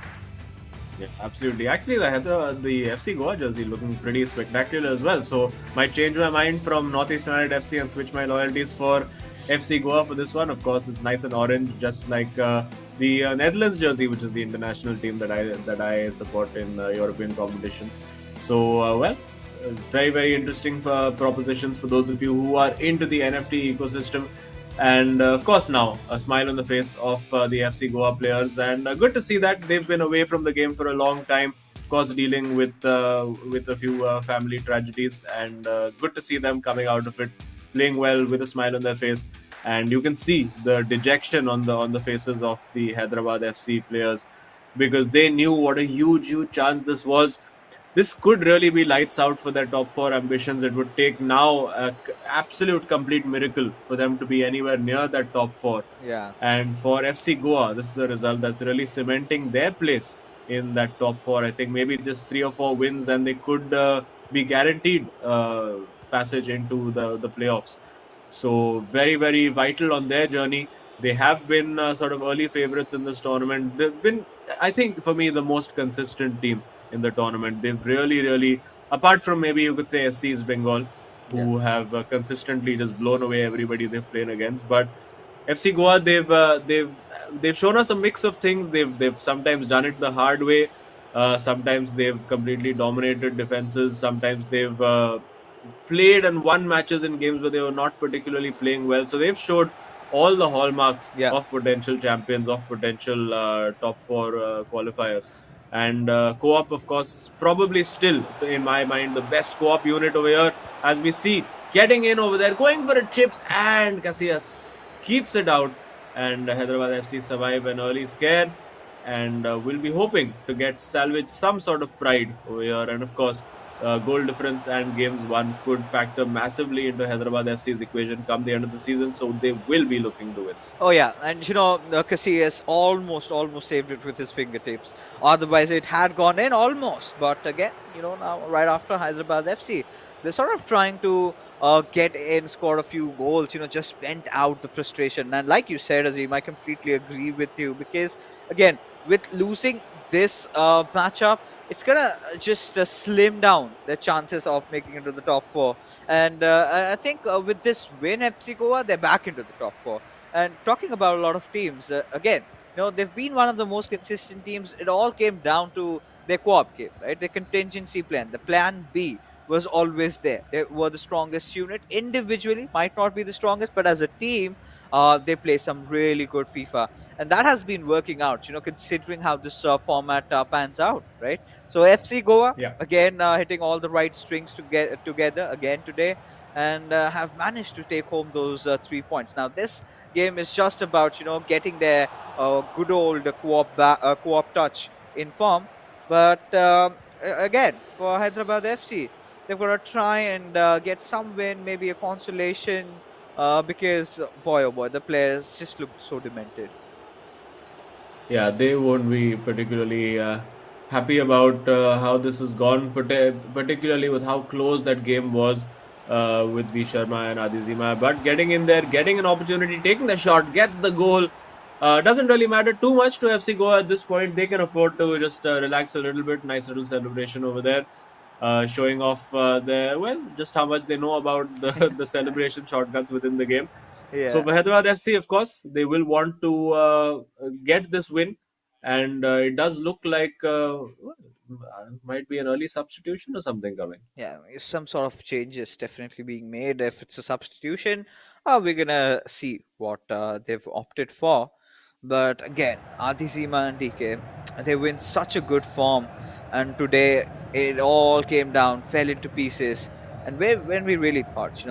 Yeah, absolutely. Actually, the FC Goa jersey looking pretty spectacular as well. So might change my mind from Northeast United FC and switch my loyalties for FC Goa for this one. Of course, it's nice and orange, just like the Netherlands jersey, which is the international team that I support in European competition. So very interesting propositions for those of you who are into the NFT ecosystem. And of course, now a smile on the face of the FC Goa players, and good to see that they've been away from the game for a long time. Of course, dealing with a few family tragedies, and good to see them coming out of it, playing well with a smile on their face. And you can see the dejection on the faces of the Hyderabad FC players, because they knew what a huge chance this was. This could really be lights out for their top 4 ambitions. It would take now an absolute complete miracle for them to be anywhere near that top 4. Yeah. And for FC Goa, this is a result that's really cementing their place in that top 4. I think maybe just 3 or 4 wins and they could be guaranteed passage into the playoffs. So very vital on their journey. They have been sort of early favorites in this tournament. They've been, I think, for me, the most consistent team in the tournament. They've really, apart from maybe you could say SC East Bengal, who have consistently just blown away everybody they've played against. But FC Goa, they've shown us a mix of things. They've sometimes done it the hard way. Sometimes they've completely dominated defenses. Sometimes they've played and won matches in games where they were not particularly playing well. So they've showed all the hallmarks of potential champions, of potential top 4 qualifiers. And co-op, of course, probably still, in my mind, the best co-op unit over here. As we see, getting in over there, going for a chip, and Casillas keeps it out. And Hyderabad FC survive an early scare. And we'll be hoping to salvage some sort of pride over here. And of course, goal difference and games won could factor massively into Hyderabad FC's equation come the end of the season. So they will be looking to win. Oh yeah, and Casillas almost saved it with his fingertips. Otherwise, it had gone in almost. But again, now right after Hyderabad FC, they're sort of trying to get in, score a few goals. Just vent out the frustration. And like you said, Azim, I completely agree with you because again, with losing this matchup, it's gonna just slim down the chances of making it to the top four. And I think with this win, FC Goa, they're back into the top four. And talking about a lot of teams, again, they've been one of the most consistent teams. It all came down to their co-op game, right? Their contingency plan, the plan B was always there. They were the strongest unit. Individually, might not be the strongest, but as a team, they play some really good FIFA. And that has been working out, considering how this format pans out, right? So FC Goa, Yeah. again, hitting all the right strings to get together again today and have managed to take home those 3 points. Now, this game is just about getting their good old co-op touch in form. But again, for Hyderabad FC, they've got to try and get some win, maybe a consolation, because boy oh boy, the players just look so demented. Yeah, they won't be particularly happy about how this has gone, particularly with how close that game was with V Sharma and Adizima. But getting in there, getting an opportunity, taking the shot, gets the goal. Doesn't really matter too much to FC Goa at this point. They can afford to just relax a little bit. Nice little celebration over there. Showing off just how much they know about the celebration shotguns within the game. So Yeah. for Hyderabad FC, of course, they will want to get this win, and it does look like might be an early substitution or something coming. Yeah, some sort of changes definitely being made. If it's a substitution, we're gonna see what they've opted for. But again, Adizima and DK, they were in such a good form, and today it all came down, fell into pieces. And when we really thought,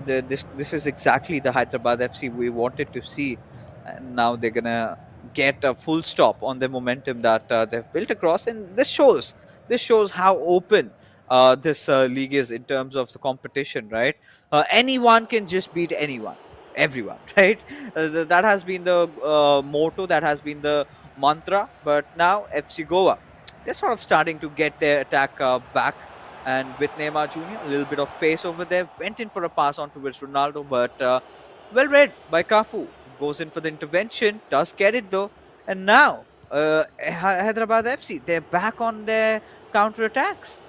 this is exactly the Hyderabad FC we wanted to see, and now they're gonna get a full stop on the momentum that they've built across, and this shows how open this league is in terms of the competition, right? Anyone can just beat anyone, everyone, right? That has been the motto, that has been the mantra. But now FC Goa, they're sort of starting to get their attack back. And with Neymar Jr., a little bit of pace over there, went in for a pass on towards Ronaldo, but well read by Cafu. Goes in for the intervention, does get it though. And now, Hyderabad FC, they're back on their counter attacks.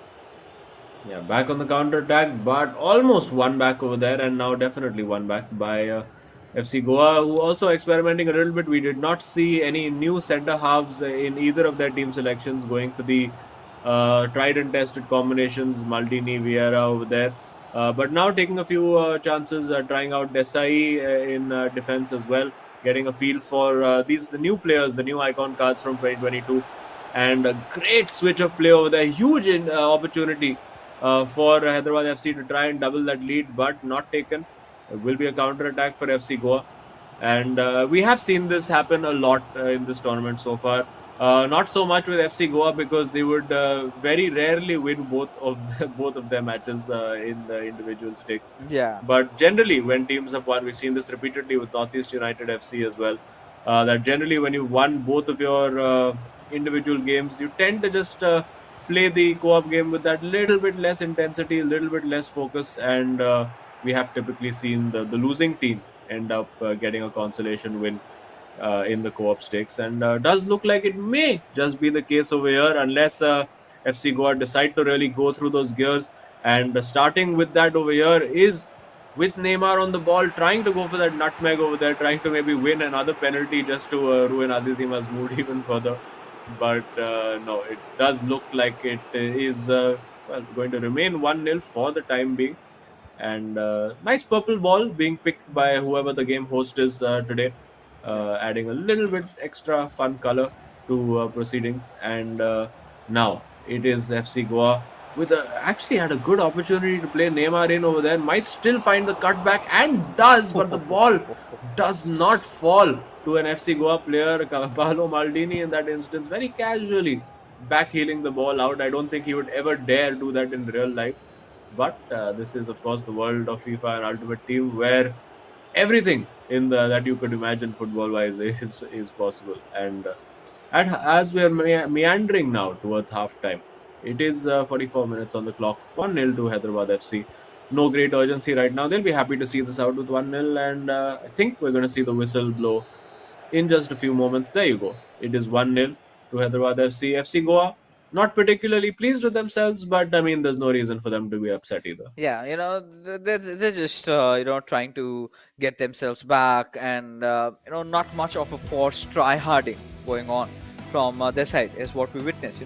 Yeah, back on the counter attack, but almost one back over there, and now definitely one back by FC Goa, who also experimenting a little bit. We did not see any new centre halves in either of their team selections going for the tried and tested combinations, Maldini, Vieira over there. But now taking a few chances, trying out Desai in defense as well, getting a feel for the new players, the new icon cards from 2022, and a great switch of play over there. Huge opportunity for Hyderabad FC to try and double that lead, but not taken. It will be a counter attack for FC Goa, and we have seen this happen a lot in this tournament so far. Not so much with FC Goa because they would very rarely win both of their matches in the individual stakes. Yeah. But generally, when teams have won, we've seen this repeatedly with Northeast United FC as well. That generally, when you won both of your individual games, you tend to just play the co-op game with that little bit less intensity, a little bit less focus, and we have typically seen the losing team end up getting a consolation win in the co-op stakes, and does look like it may just be the case over here unless FC Goa decide to really go through those gears. And starting with that over here is with Neymar on the ball, trying to go for that nutmeg over there, trying to maybe win another penalty just to ruin Adizima's mood even further. But no, it does look like it is going to remain 1-0 for the time being. And nice purple ball being picked by whoever the game host is today, adding a little bit extra fun color to proceedings. And now it is FC Goa with actually had a good opportunity to play Neymar in over there. Might still find the cutback and does, but the ball does not fall to an FC Goa player, Paolo Maldini, in that instance, very casually. backheeling the ball out. I don't think he would ever dare do that in real life. But this is, of course, the world of FIFA and Ultimate Team, where everything in the that you could imagine football-wise is possible. And as we are meandering now towards halftime, it is 44 minutes on the clock. 1-0 to Hyderabad FC. No great urgency right now. They'll be happy to see this out with 1-0, and I think we're going to see the whistle blow in just a few moments. There you go. It is 1-0 to Hyderabad FC. FC Goa, not particularly pleased with themselves, but I mean, there's no reason for them to be upset either. Yeah, they're just trying to get themselves back, and not much of a forced try harding going on from their side is what we witness.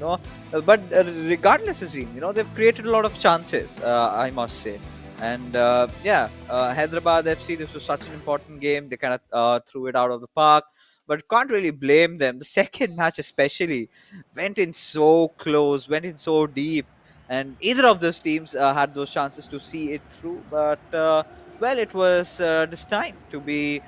But regardless, Azim, they've created a lot of chances. I must say, and Hyderabad FC. This was such an important game. They kind of threw it out of the park, but can't really blame them. The second match, especially, went in so close, went in so deep, and either of those teams had those chances to see it through. But well, it was destined to be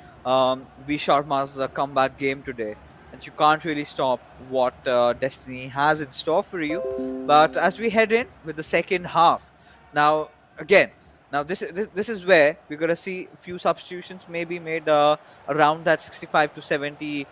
V Sharma's comeback game today, and you can't really stop what destiny has in store for you. But as we head in with the second half, now again. Now this is where we're gonna see a few substitutions maybe made around that 65 to 70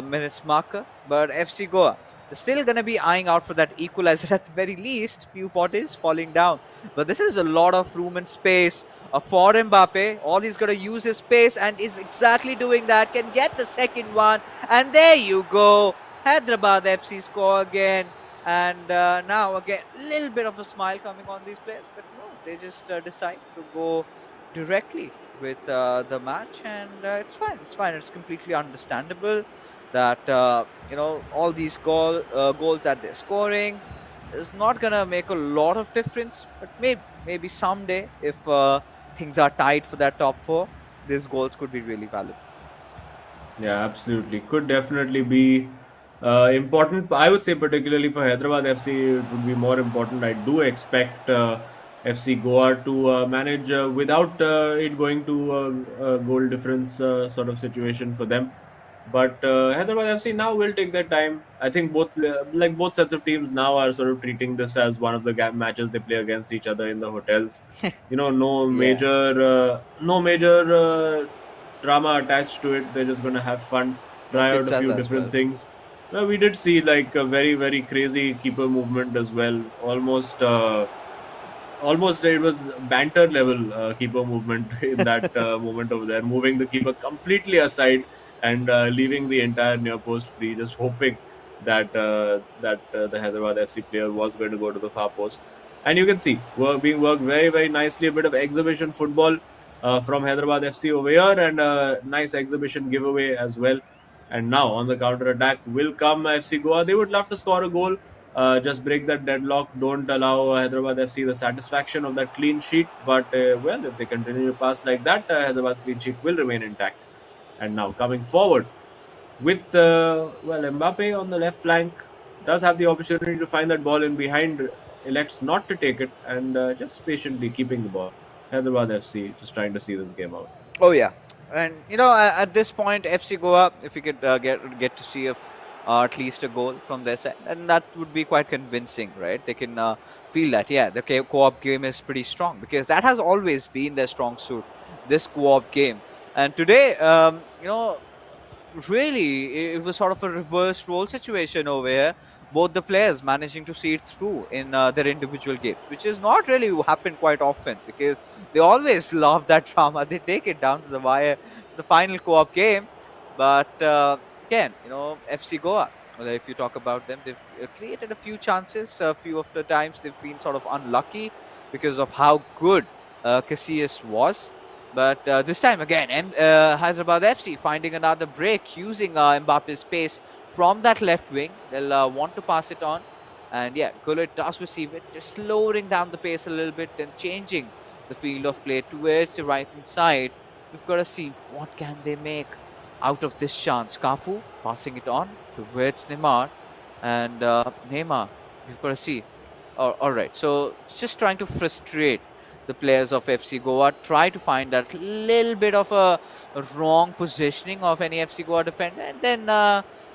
minutes marker. But FC Goa still going to be eyeing out for that equalizer at the very least. Few bodies falling down. But this is a lot of room and space for Mbappe. All he's going to use his space and is exactly doing that. Can get the second one. And there you go. Hyderabad FC score again. And now again, a little bit of a smile coming on these players. But no, they just decide to go directly with the match. And it's fine. It's fine. It's completely understandable that all these goals that they're scoring is not gonna make a lot of difference, but maybe someday if things are tight for that top four, these goals could be really valuable. Yeah, absolutely. Could definitely be important. I would say, particularly for Hyderabad FC, it would be more important. I do expect FC Goa to manage without it going to a goal difference sort of situation for them. But Hyderabad FC now will take their time. I think both sets of teams now are sort of treating this as one of the matches they play against each other in the hotels. Yeah, No major drama attached to it. They're just going to have fun, no try out a pizzas few as different well. things. Well, we did see like a very, very crazy keeper movement as well. Almost it was banter level keeper movement in that moment over there, moving the keeper completely aside and leaving the entire near post free, just hoping that the Hyderabad FC player was going to go to the far post. And you can see being worked very, very nicely. A bit of exhibition football from Hyderabad FC over here, and a nice exhibition giveaway as well. And now on the counter attack will come FC Goa. They would love to score a goal, just break that deadlock. Don't allow Hyderabad FC the satisfaction of that clean sheet. But well, if they continue to pass like that, Hyderabad's clean sheet will remain intact. And now coming forward with Mbappe on the left flank does have the opportunity to find that ball in behind. Elects not to take it and just patiently keeping the ball. Hyderabad FC just trying to see this game out. Oh yeah, and at this point, FC Goa, if we could get to see at least a goal from their side, and that would be quite convincing, right? They can feel that, yeah, the co-op game is pretty strong because that has always been their strong suit, this co-op game. And today, really, it was sort of a reverse role situation over here. Both the players managing to see it through in their individual games, which is not really happen quite often because they always love that drama. They take it down to the wire, the final co-op game. But again, FC Goa. Well, if you talk about them, they've created a few chances. A few of the times they've been sort of unlucky because of how good Casillas was. But this time again, Hyderabad FC finding another break using Mbappe's pace from that left wing. They'll want to pass it on. And yeah, Gullit does receive it, just slowing down the pace a little bit and changing the field of play towards the right hand side. We've got to see what can they make out of this chance. Cafu passing it on towards Neymar. And Neymar, we've got to see. All right, so just trying to frustrate the players of FC Goa, try to find that little bit of a wrong positioning of any FC Goa defender, and then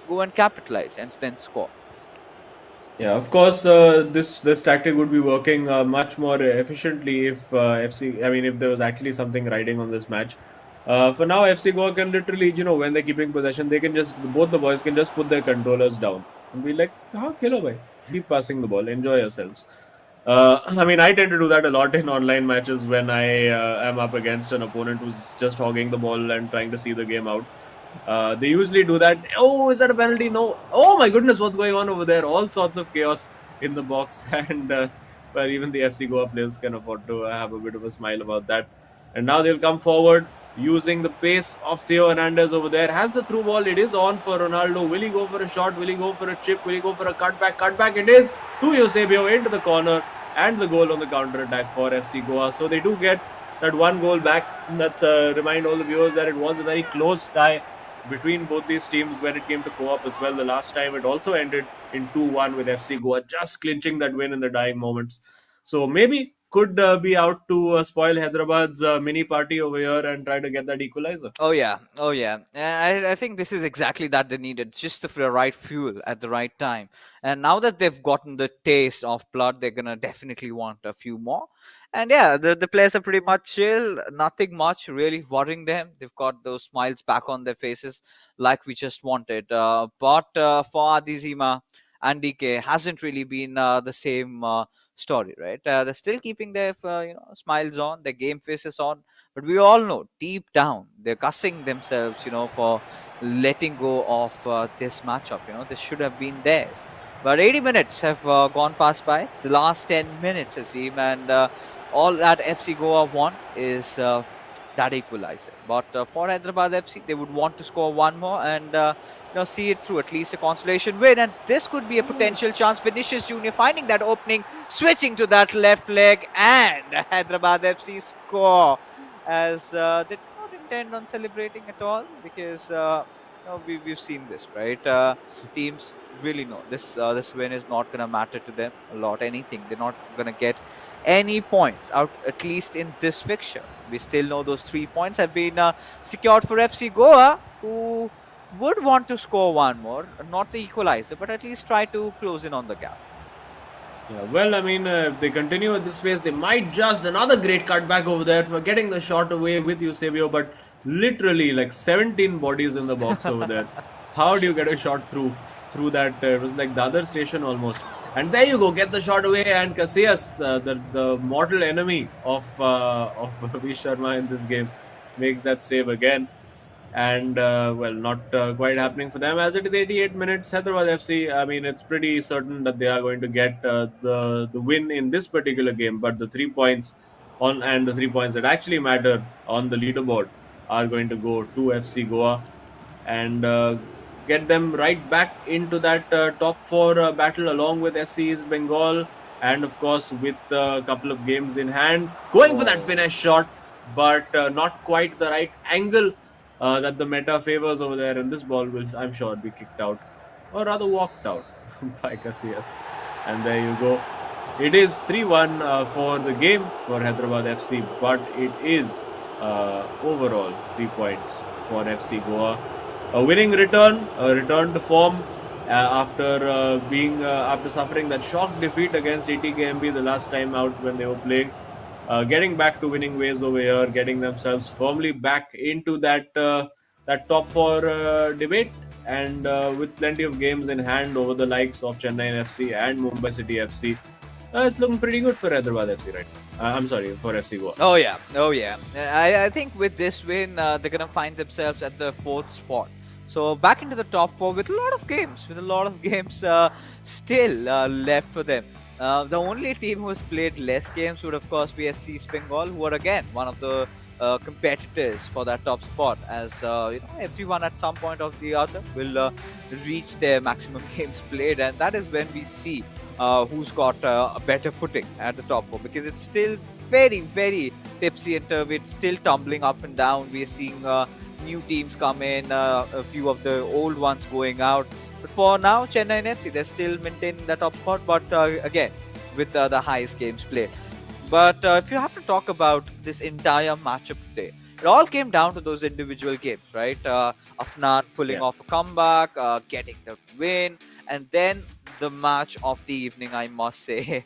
go and capitalize and then score. Yeah, of course, this tactic would be working much more efficiently if FC. I mean, if there was actually something riding on this match. For now, FC Goa can literally, when they're keeping possession, they can just both the boys can just put their controllers down and be like, "Ha, khelo bhai, keep passing the ball, enjoy yourselves." I mean, I tend to do that a lot in online matches when I am up against an opponent who's just hogging the ball and trying to see the game out. They usually do that. Oh, is that a penalty? No. Oh my goodness, what's going on over there? All sorts of chaos in the box, and well, even the FC Goa players can afford to have a bit of a smile about that. And now they'll come forward using the pace of Theo Hernandez over there. Has the through ball. It is on for Ronaldo. Will he go for a shot? Will he go for a chip? Will he go for a cutback? Cutback it is to Eusebio into the corner, and the goal on the counter attack for FC Goa. So they do get that one goal back. That's remind all the viewers that it was a very close tie between both these teams when it came to co-op as well. The last time it also ended in 2-1 with FC Goa just clinching that win in the dying moments. So maybe could be out to spoil Hyderabad's mini party over here and try to get that equalizer. Oh yeah, oh yeah. I think this is exactly that they needed, just the right fuel at the right time. And now that they've gotten the taste of blood, they're gonna definitely want a few more. And yeah, the players are pretty much chill. Nothing much really worrying them. They've got those smiles back on their faces, like we just wanted. But for Adizima and DK, hasn't really been the same story, right? They're still keeping their smiles on, their game faces on, but we all know deep down they're cussing themselves, for letting go of this matchup. This should have been theirs. But 80 minutes have gone past by. The last 10 minutes, Azim, and all that FC Goa want is that equalizer. But for Hyderabad FC, they would want to score one more and see it through, at least a consolation win. And this could be a potential chance. Vinicius Junior finding that opening, switching to that left leg, and Hyderabad FC score, as they did not intend on celebrating at all, because we've seen this, right? Teams really know this win is not going to matter to them a lot. Anything, they're not going to get any points out, at least in this fixture. We still know those 3 points have been secured for FC Goa, who would want to score one more, not the equalizer, but at least try to close in on the gap. Yeah, well, I mean, if they continue at this pace, they might just another great cutback over there for getting the shot away with Eusebio, but literally like 17 bodies in the box over there. How do you get a shot through that? It was like the other station almost. And there you go, get the shot away, and Casillas, the mortal enemy of V Sharma in this game, makes that save again. And well, not quite happening for them, as it is 88 minutes. Hyderabad FC, I mean, it's pretty certain that they are going to get the win in this particular game, but the 3 points the 3 points that actually matter on the leaderboard are going to go to FC Goa and get them right back into that top four battle along with SC East Bengal, and of course with a couple of games in hand, going for that finesse shot, but not quite the right angle that the meta favors over there, and this ball will, I'm sure, be kicked out, or rather walked out by Casillas. And there you go. It is 3-1 for the game for Hyderabad FC, but it is overall 3 points for FC Goa. A winning return, a return to form after suffering that shock defeat against ATKMB the last time out when they were playing. Getting back to winning ways over here, getting themselves firmly back into that top four debate, and with plenty of games in hand over the likes of Chennai FC and Mumbai City FC. It's looking pretty good for Hyderabad FC right now. I'm sorry, for FC Goa. Oh yeah, oh yeah. I think with this win, they're gonna find themselves at the 4th spot. So back into the top 4 with a lot of games, still left for them. The only team who has played less games would of course be SC East Bengal, who are again one of the competitors for that top spot, as everyone at some point or the other will reach their maximum games played, and that is when we see who's got a better footing at the top 4, because it's still very, very tipsy and turvy. It's still tumbling up and down. We're seeing new teams come in, a few of the old ones going out. But for now, Chennai and FC, they're still maintaining the top spot, but again, with the highest games played. But if you have to talk about this entire matchup today, it all came down to those individual games, right? Afnan pulling off a comeback, getting the win, and then the match of the evening, I must say,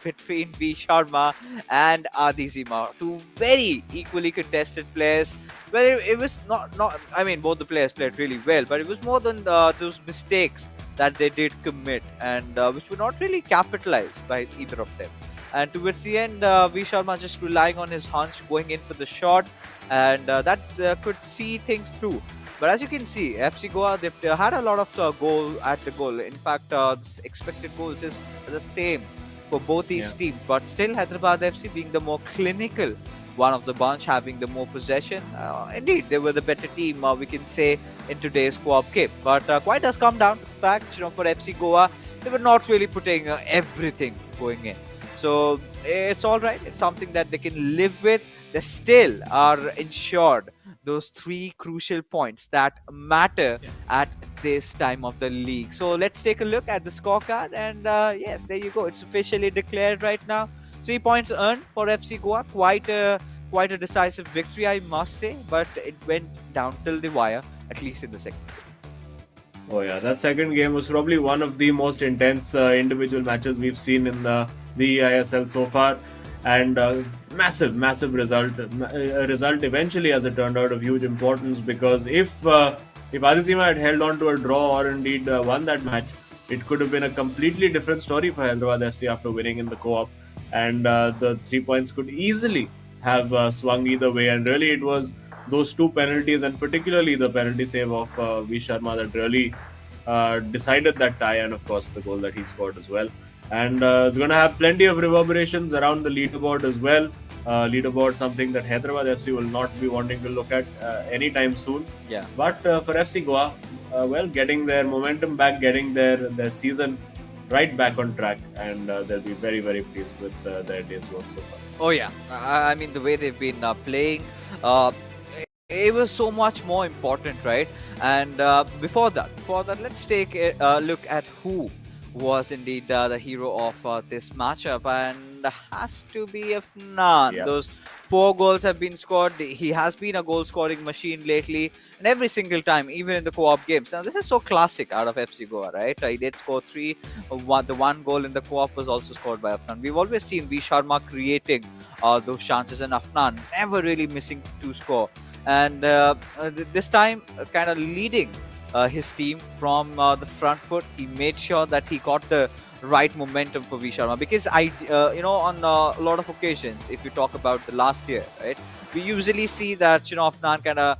between V Sharma and Adizima. Two very equally contested players. Well, it was not. I mean, both the players played really well, but it was more than those mistakes that they did commit, and which were not really capitalized by either of them. And towards the end, V Sharma just relying on his hunch, going in for the shot, and that could see things through. But as you can see, FC Goa, they've had a lot of goal at the goal. In fact, expected goals is the same for both these teams. But still, Hyderabad FC being the more clinical one of the bunch, having the more possession. Indeed, they were the better team, we can say, in today's co-op game. But quite does come down to the fact, for FC Goa, they were not really putting everything going in. So it's all right. It's something that they can live with. They still are ensured those three crucial points that matter at this time of the league. So let's take a look at the scorecard, and yes, there you go. It's officially declared right now. 3 points earned for FC Goa. Quite a decisive victory, I must say, but it went down till the wire, at least in the second. Oh yeah, that second game was probably one of the most intense individual matches we've seen in the eISL so far, and massive result. A result eventually, as it turned out, of huge importance, because if Adizima had held on to a draw or indeed won that match, it could have been a completely different story for Hyderabad FC after winning in the co-op, and the 3 points could easily have swung either way. And really, it was those two penalties, and particularly the penalty save of V Sharma, that really decided that tie, and of course the goal that he scored as well. And it's going to have plenty of reverberations around the leaderboard as well. Leaderboard, something that Hyderabad FC will not be wanting to look at anytime soon. Yeah. But for FC Goa, well, getting their momentum back, getting their season right back on track, and they'll be very, very pleased with their day's work so far. Oh yeah, I mean, the way they've been playing, it was so much more important, right? And before that, let's take a look at who was indeed the hero of this matchup, and has to be Afnan. Yeah. Those 4 goals have been scored. He has been a goal scoring machine lately, and every single time, even in the co-op games. Now this is so classic out of FC Goa, right? He did score 3. The 1 goal in the co-op was also scored by Afnan. We've always seen V Sharma creating those chances, and Afnan never really missing to score. And this time, kind of leading his team from the front foot. He made sure that he got the right momentum for V Sharma, because on a lot of occasions, if you talk about the last year, right, we usually see that Afnan kind of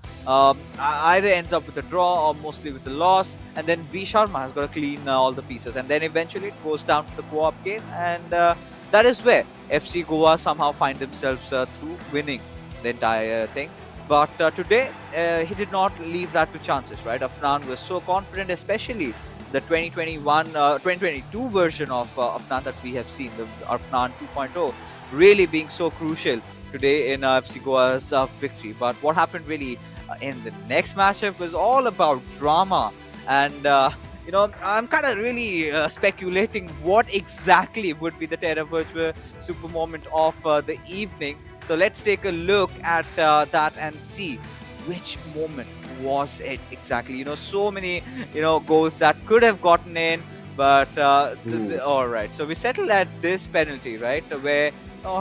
either ends up with a draw or mostly with a loss, and then V Sharma has got to clean all the pieces, and then eventually it goes down to the co-op game, and that is where FC Goa somehow find themselves through winning the entire thing. But today, he did not leave that to chances, right? Afnan was so confident, especially the 2022 version of Afnan that we have seen, the Afnan 2.0, really being so crucial today in FC Goa's victory. But what happened really in the next matchup was all about drama. And, I'm kind of really speculating what exactly would be the Terra Virtua super moment of the evening. So let's take a look at that and see which moment was it exactly. So many, goals that could have gotten in, but all right. So we settled at this penalty, right, where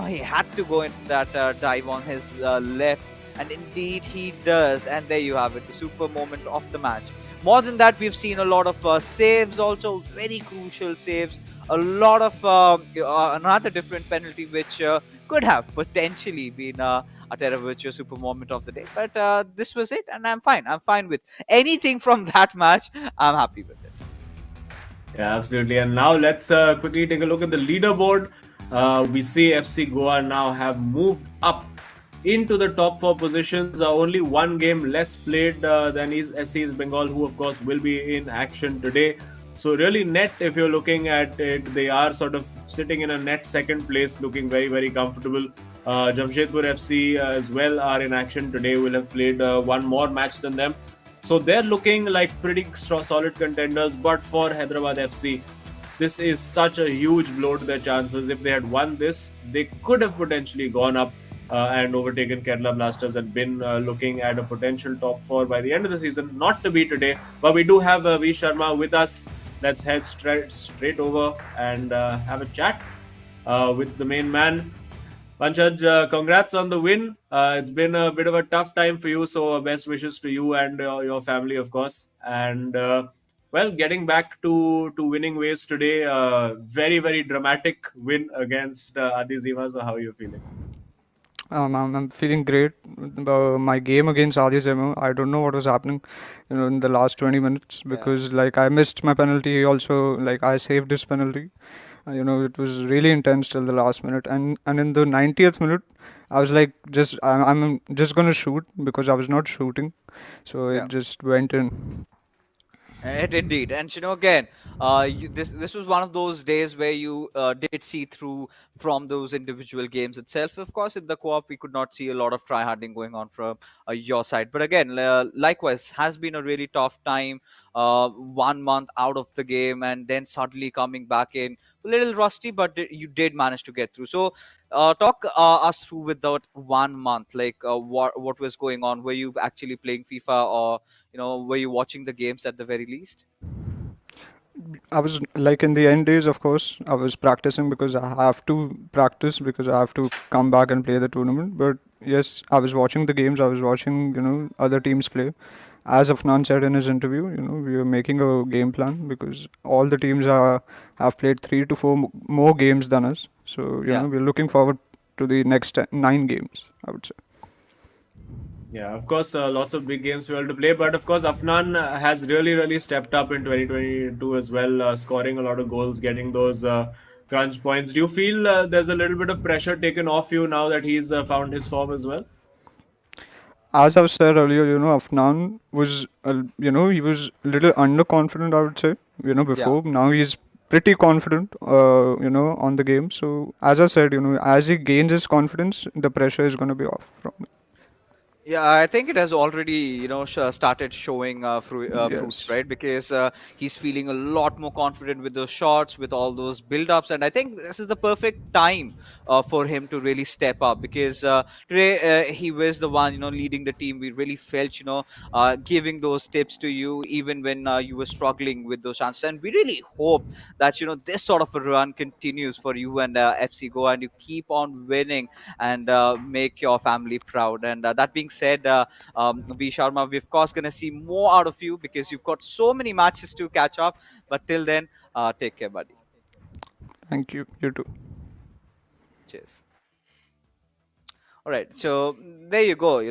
he had to go into that dive on his left, and indeed he does. And there you have it, the super moment of the match. More than that, we've seen a lot of saves, also very crucial saves. A lot of another different penalty which could have potentially been a Terra Virtua super moment of the day. But this was it, and I'm fine. I'm fine with anything from that match. I'm happy with it. Yeah, absolutely. And now let's quickly take a look at the leaderboard. We see FC Goa now have moved up into the top 4 positions. Only 1 game less played than SC East Bengal, who of course will be in action today. So really net, if you're looking at it, they are sort of sitting in a net second place, looking very, very comfortable. Jamshedpur FC as well are in action today, will have played 1 more match than them. So they're looking like pretty solid contenders. But for Hyderabad FC, this is such a huge blow to their chances. If they had won this, they could have potentially gone up and overtaken Kerala Blasters and been looking at a potential top 4 by the end of the season. Not to be today, but we do have V Sharma with us. let's head straight over and have a chat with the main man. Panchaj, congrats on the win. It's been a bit of a tough time for you, so best wishes to you and your family, of course. And well, getting back to winning ways today, very very dramatic win against Adi Zima. So how are you feeling? I'm feeling great. My game against Adi Zemo, I don't know what was happening, in the last 20 minutes Yeah. because like I missed my penalty. He also like I saved his penalty. It was really intense till the last minute, and in the 90th minute, I was like, I'm just gonna shoot because I was not shooting, so Yeah. it just went in. It indeed, and again, this was one of those days where you did see through from those individual games itself. Of course, in the co-op, we could not see a lot of tryharding going on from your side. But again, likewise, has been a really tough time. 1 month out of the game, and then suddenly coming back in a little rusty, but you did manage to get through. So, talk us through with that 1 month. Like, what was going on? Were you actually playing FIFA, or were you watching the games at the very least? I was like in the end days, of course, I was practicing because I have to practice because I have to come back and play the tournament. But yes, I was watching the games. I was watching, other teams play. As Afnan said in his interview, we were making a game plan because all the teams have played 3 to 4 more games than us. So, Yeah. we're looking forward to the next 9 games, I would say. Yeah, of course, lots of big games well to play, but of course, Afnan has really, really stepped up in 2022 as well, scoring a lot of goals, getting those crunch points. Do you feel there's a little bit of pressure taken off you now that he's found his form as well? As I've said earlier, Afnan was, he was a little underconfident, I would say, Yeah. before. Now he's pretty confident, on the game. So, as I said, as he gains his confidence, the pressure is going to be off from him. Yeah, I think it has already, started showing fruits, Yes. right? Because he's feeling a lot more confident with those shots, with all those build-ups, and I think this is the perfect time for him to really step up. Because today he was the one, leading the team. We really felt, giving those tips to you even when you were struggling with those chances, and we really hope that this sort of a run continues for you and FC Goa, and you keep on winning and make your family proud. And that being said, V Sharma, we're of course going to see more out of you because you've got so many matches to catch up. But till then, take care, buddy. Thank you. You too. Cheers. All right, so there you go.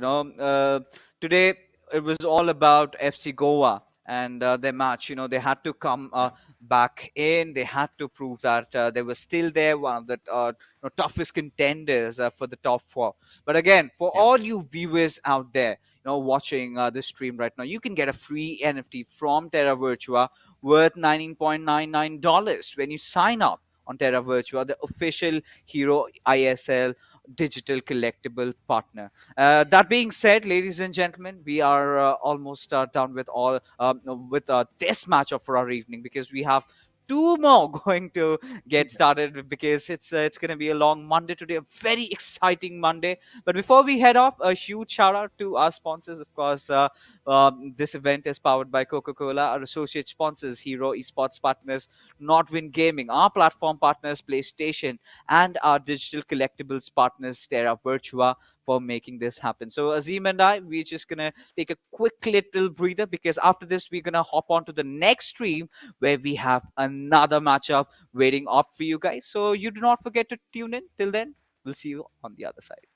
Today it was all about FC Goa and their match. They had to come back in. They had to prove that they were still there, one of the toughest contenders for the top four. But again, for Yep. all you viewers out there, watching this stream right now, you can get a free NFT from Terra Virtua worth $19.99 when you sign up on Terra Virtua, the official Hero ISL digital collectible partner. That being said, ladies and gentlemen, we are almost done with all with this matchup for our evening because we have two more going to get started because it's going to be a long Monday today, a very exciting Monday. But before we head off, a huge shout out to our sponsors, of course. This event is powered by Coca-Cola. Our associate sponsors, Hero Esports partners, Nodwin Gaming, our platform partners, PlayStation, and our digital collectibles partners, Terra Virtua, for making this happen. So Azim and I, we're just gonna take a quick little breather because after this, we're gonna hop on to the next stream where we have another matchup waiting up for you guys. So you do not forget to tune in. Till then, we'll see you on the other side.